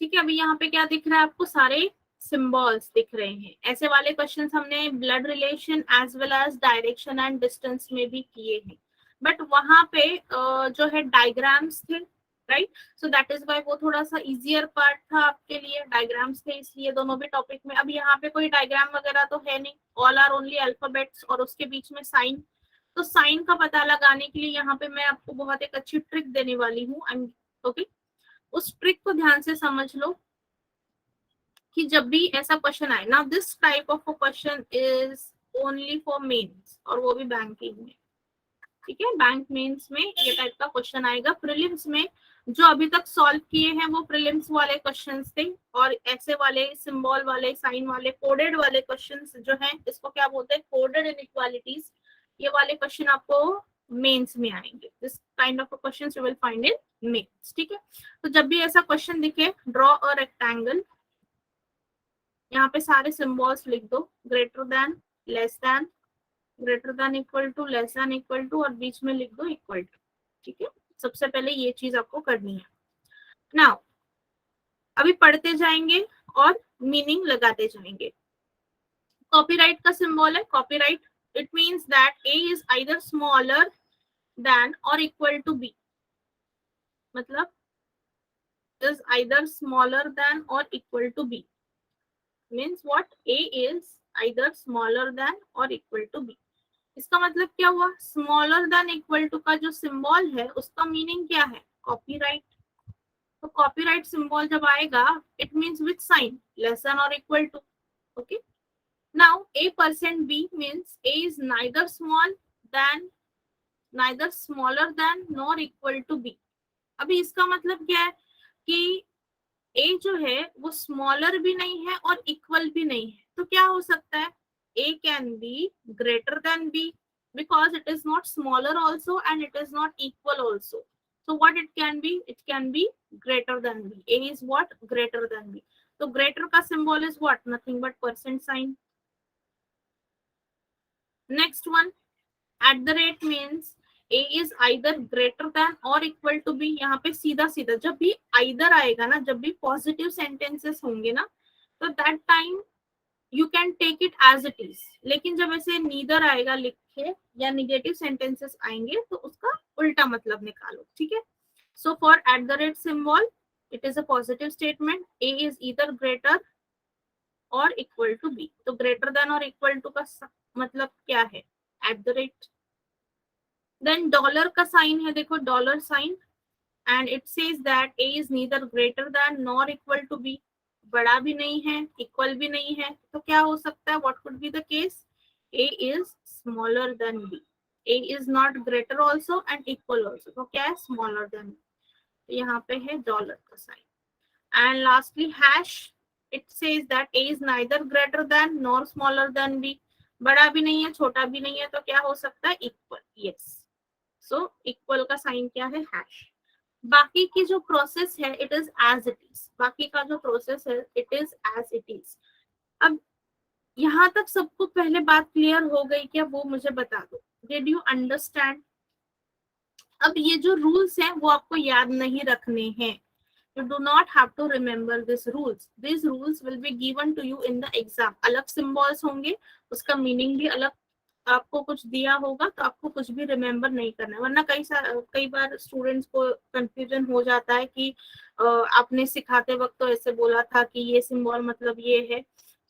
ठीक है, अभी यहाँ पे क्या दिख रहा है आपको? सारे सिंबल्स दिख रहे हैं. ऐसे वाले क्वेश्चंस हमने blood relation as well as direction and distance में भी किए हैं, बट वहां पे जो है डायग्राम्स थे, right? So that is why वो थोड़ा सा इजियर पार्ट था आपके लिए, डायग्राम्स थे इसलिए दोनों भी टॉपिक में. अब यहाँ पे कोई डायग्राम वगैरह तो है नहीं, ऑल आर ओनली अल्फाबेट्स और उसके बीच में साइन. तो साइन का पता लगाने के लिए यहाँ पे मैं आपको बहुत एक अच्छी ट्रिक देने वाली हूँ. ओके, उस ट्रिक को ध्यान से समझ लो कि जब भी ऐसा क्वेश्चन आए ना, this type of a question is only for mains, और वो भी बैंकिंग में. ठीक है, बैंक मेंस में ये टाइप का क्वेश्चन आएगा. प्रीलिम्स में जो अभी तक सॉल्व किए हैं वो प्रीलिम्स वाले क्वेश्चंस थे, और ऐसे वाले सिंबल वाले, साइन वाले, कोडेड वाले क्वेश्चंस जो हैं, इसको क्या बोलते हैं? Coded inequalities. ये वाले क्वेश्चन आपको मेंस में आएंगे. This kind of questions you will find in mains. ठीक है, तो जब भी ऐसा क्वेश्चन दिखे, ड्रॉ अ रेक्टेंगल. यहाँ पे सारे सिंबल्स लिख दो, greater than, less than, greater than equal to, less than equal to, और बीच में लिख दो इक्वल टू. ठीक है, सबसे पहले ये चीज आपको करनी है. नाउ अभी पढ़ते जाएंगे और मीनिंग लगाते जाएंगे. कॉपीराइट का सिंबल है copyright. It means that A is either smaller than और इक्वल टू बी. मतलब इज आइदर स्मॉलर देन और equal to B. Means what? A is either smaller than और इक्वल टू बी. इसका मतलब क्या हुआ? स्मॉलर देन इक्वल टू का जो सिंबल है उसका मीनिंग क्या है? कॉपीराइट. तो कॉपी कॉपीराइट सिंबल जब आएगा it means with sign less than और equal to. Okay, now a% b means a is neither smaller than nor equal to b. अभी इसका मतलब क्या है कि a जो है वो स्मॉलर भी नहीं है और इक्वल भी नहीं है. तो क्या हो सकता है? a can be greater than b because it is not smaller also and it is not equal also. So what it can be? It can be greater than b. a is what? Greater than b. So greater का symbol is what? Nothing but percent sign. Next one, at the rate means a is either greater than or equal to b. यहाँ पे सीधा सीधा जब भी either आएगा ना, जब भी पॉजिटिव सेंटेंसेस होंगे ना, तो that time you can take it as it is. लेकिन जब ऐसे नीदर आएगा लिखे या निगेटिव सेंटेंसेस आएंगे तो उसका उल्टा मतलब निकालो. ठीक है. So for at the rate symbol it is a positive statement. A is either greater और इक्वल टू बी. तो ग्रेटर देन और इक्वल टू का मतलब क्या है? At the rate. Then dollar का साइन है, देखो dollar sign, and it says that a is neither greater than nor equal to b. बड़ा भी नहीं है, इक्वल भी नहीं है. तो क्या हो सकता है? What could be the case? a is smaller than b. a is not greater also and equal also. तो क्या है? smaller than b. तो यहाँ पे है डॉलर का sign. And lastly hash, it says that a is neither greater than nor smaller than b. बड़ा भी नहीं है, छोटा भी नहीं है. तो क्या हो सकता है? इक्वल. यस. सो इक्वल का साइन क्या है? हैश. बाकी की जो प्रोसेस है it is as it is. बाकी का जो प्रोसेस है it is as it is. अब यहाँ तक सबको पहले बात क्लियर हो गई क्या? वो मुझे बता दो. Did you understand? अब ये जो रूल्स हैं वो आपको याद नहीं रखने हैं. You do not have to remember these rules. These rules will be given to you in the exam. अलग symbols होंगे, उसका meaning भी अलग आपको कुछ दिया होगा, तो आपको कुछ भी रिमेम्बर नहीं करना है. वरना कई बार स्टूडेंट्स को कंफ्यूजन हो जाता है कि आपने सिखाते वक्त तो ऐसे बोला था कि ये सिंबल मतलब ये है.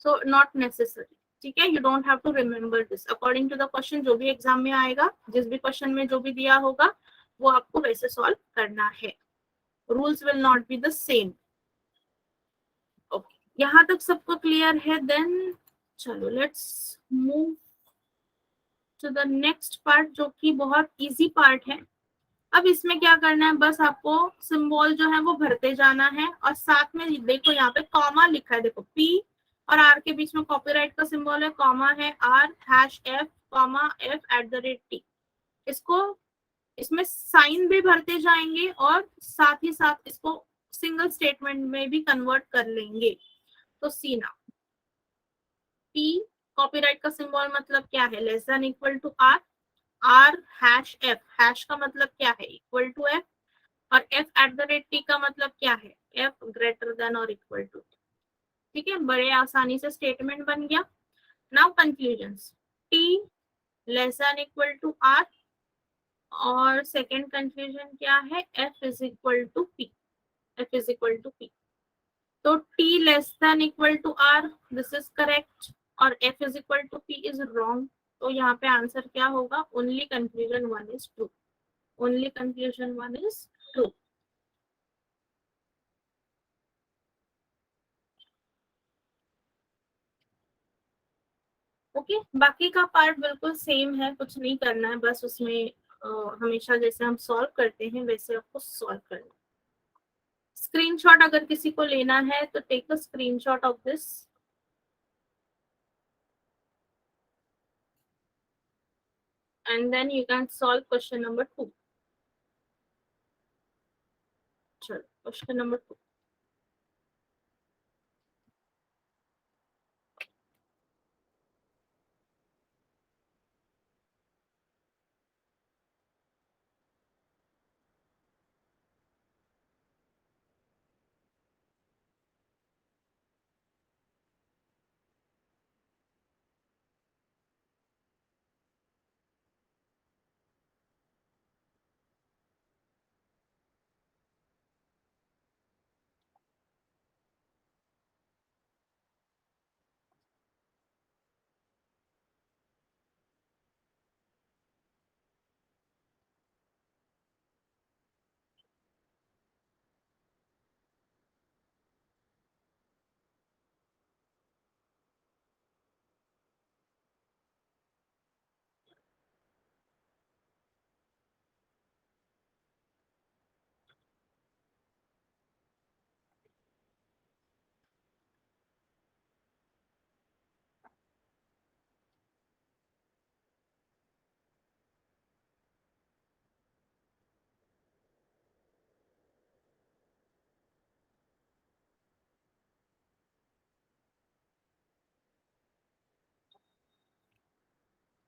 So not necessary. ठीक है. You don't have to remember this. According to the question जो भी एग्जाम में आएगा, जिस भी क्वेश्चन में जो भी दिया होगा वो आपको वैसे सॉल्व करना है. Rules will not be the same. Okay, यहाँ तक सबको क्लियर है? देन चलो let's move to the next part जो कि बहुत इजी पार्ट है. अब इसमें क्या करना है? बस आपको सिंबल जो है वो भरते जाना है. और साथ में देखो यहाँ पे कॉमा लिखा है. देखो P और R के बीच में कॉपीराइट का सिंबल है, कॉमा है, R hash F comma F at the rate T. इसको इसमें साइन भी भरते जाएंगे और साथ ही साथ इसको सिंगल स्टेटमेंट में भी कन्वर्ट कर लेंगे. तो सी ना, P कॉपीराइट का सिंबल मतलब क्या है? Less than equal to R. R hash F, hash का मतलब क्या है? Equal to F. और F at the rate T का मतलब क्या है? F ग्रेटर देन और इक्वल टू. ठीक है, बड़े आसानी से स्टेटमेंट बन गया. Now conclusions. T less than equal to R. और सेकेंड कंक्लूजन क्या है? F is equal to P. F is equal to P. तो T less than equal to R, this is correct. और F is equal to P is wrong. तो यहाँ पे answer क्या होगा? Only conclusion one is true. Only conclusion one is true. Okay, बाकी का part बिल्कुल सेम है, कुछ नहीं करना है. बस उसमें हमेशा जैसे हम सॉल्व करते हैं वैसे आपको सॉल्व करना है. स्क्रीनशॉट अगर किसी को लेना है तो take a screenshot of this and then you can solve question number 2. चलो क्वेश्चन नंबर 2.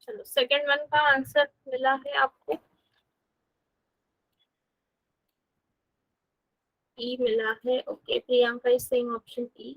चलो सेकंड वन का आंसर मिला है आपको, ई मिला है। Okay, Priyanka is saying option E.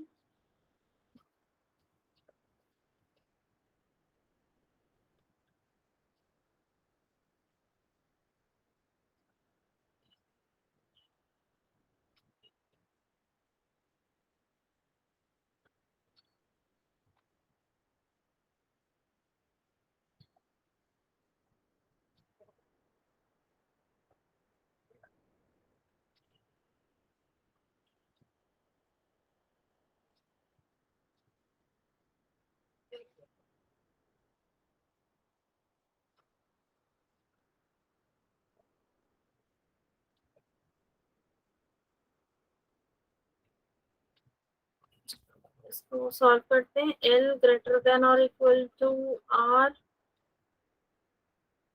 इसको सॉल्व करते हैं। एल ग्रेटर देन और equal to R,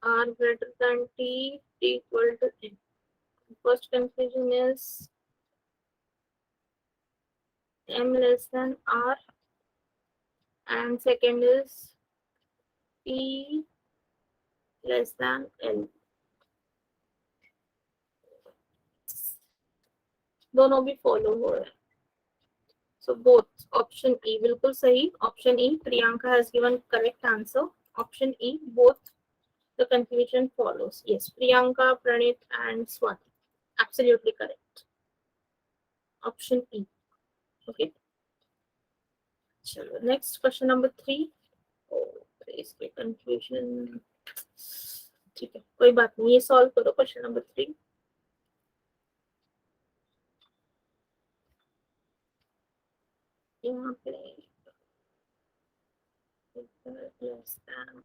R greater than T, T equal to N. First confusion is m less than r, and second is p less than l। दोनों भी follow हो रहे हैं। So both, option E बिल्कुल सही। Option E, Priyanka has given correct answer. Option E, both the confusion follows. Yes, Priyanka, Pranit and Swati, absolutely correct. Option E. Okay, चलो next question number 3। इसके confusion, ठीक है कोई बात नहीं, ये सॉल्व करो क्वेश्चन नंबर 3। यहाँ पे less than, less than,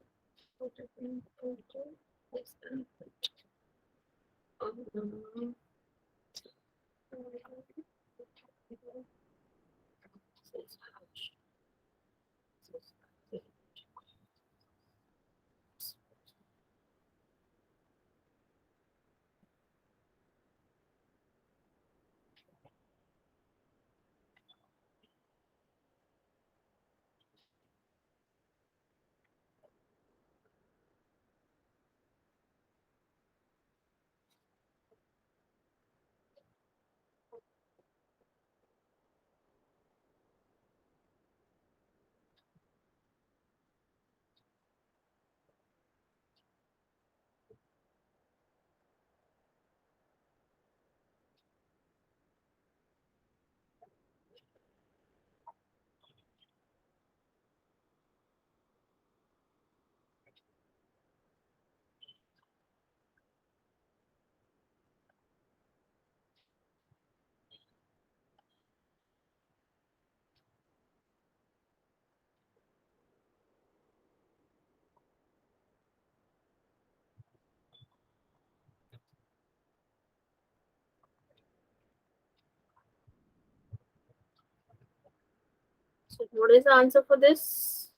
so what is the answer for this?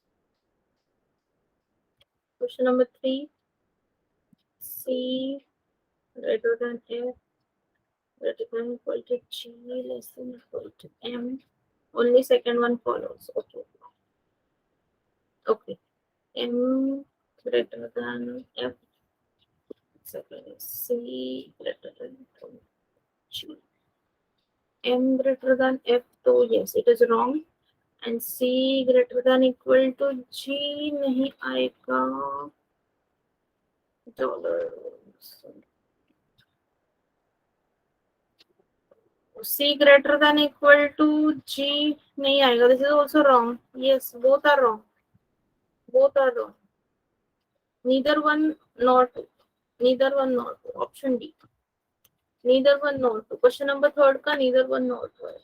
Question number 3, C greater than F greater than equal to G less than equal to M. Only second one follows. Okay. Okay. M greater than F. Second is C greater than G. M greater than F. So yes, it is wrong. And C greater than equal to G नहीं आएगा। dollars. C greater than equal to G नहीं आएगा। This is also wrong. Yes, both are wrong. Both are wrong. Neither one nor two. Neither one nor two. Option D. Neither one nor two. Question number 3 का neither one nor two है।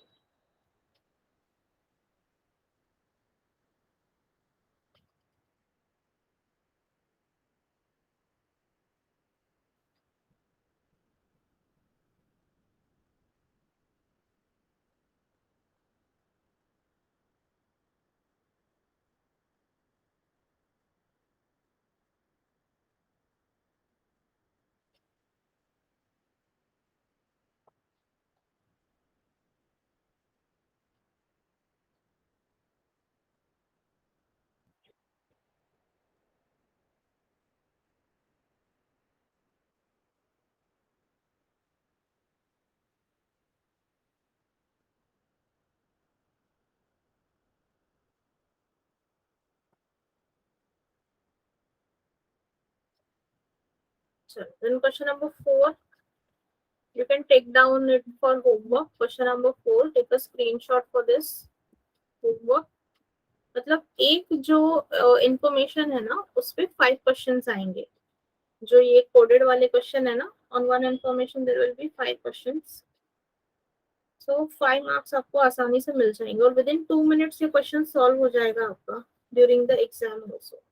Then question number 4, you can take down it for homework. Question number 4, take a screenshot for this homework. मतलब एक जो information है ना उस पे 5 questions आएंगे. जो ये कोडेड वाले क्वेश्चन है ना, on one information there will be 5 questions. So 5 marks आपको आसानी से मिल जाएंगे और विद इन 2 मिनट्स ये क्वेश्चन सॉल्व हो जाएगा आपका during the exam also.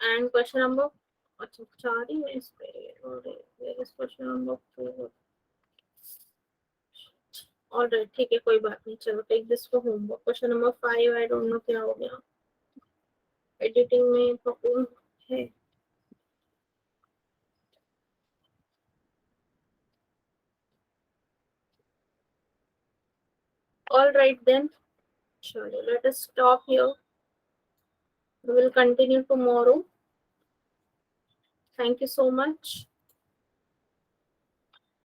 And question number, अच्छा 4 ही है इस पे, और इस क्वेश्चन नंबर 4. ऑलराइट, ठीक है, कोई बात नहीं. चलो take this for homework. Question number 5, I don't know क्या हो गया, एडिटिंग में प्रॉब्लम है. ऑलराइट देन, चलो let us stop here. We will continue tomorrow. Thank you so much.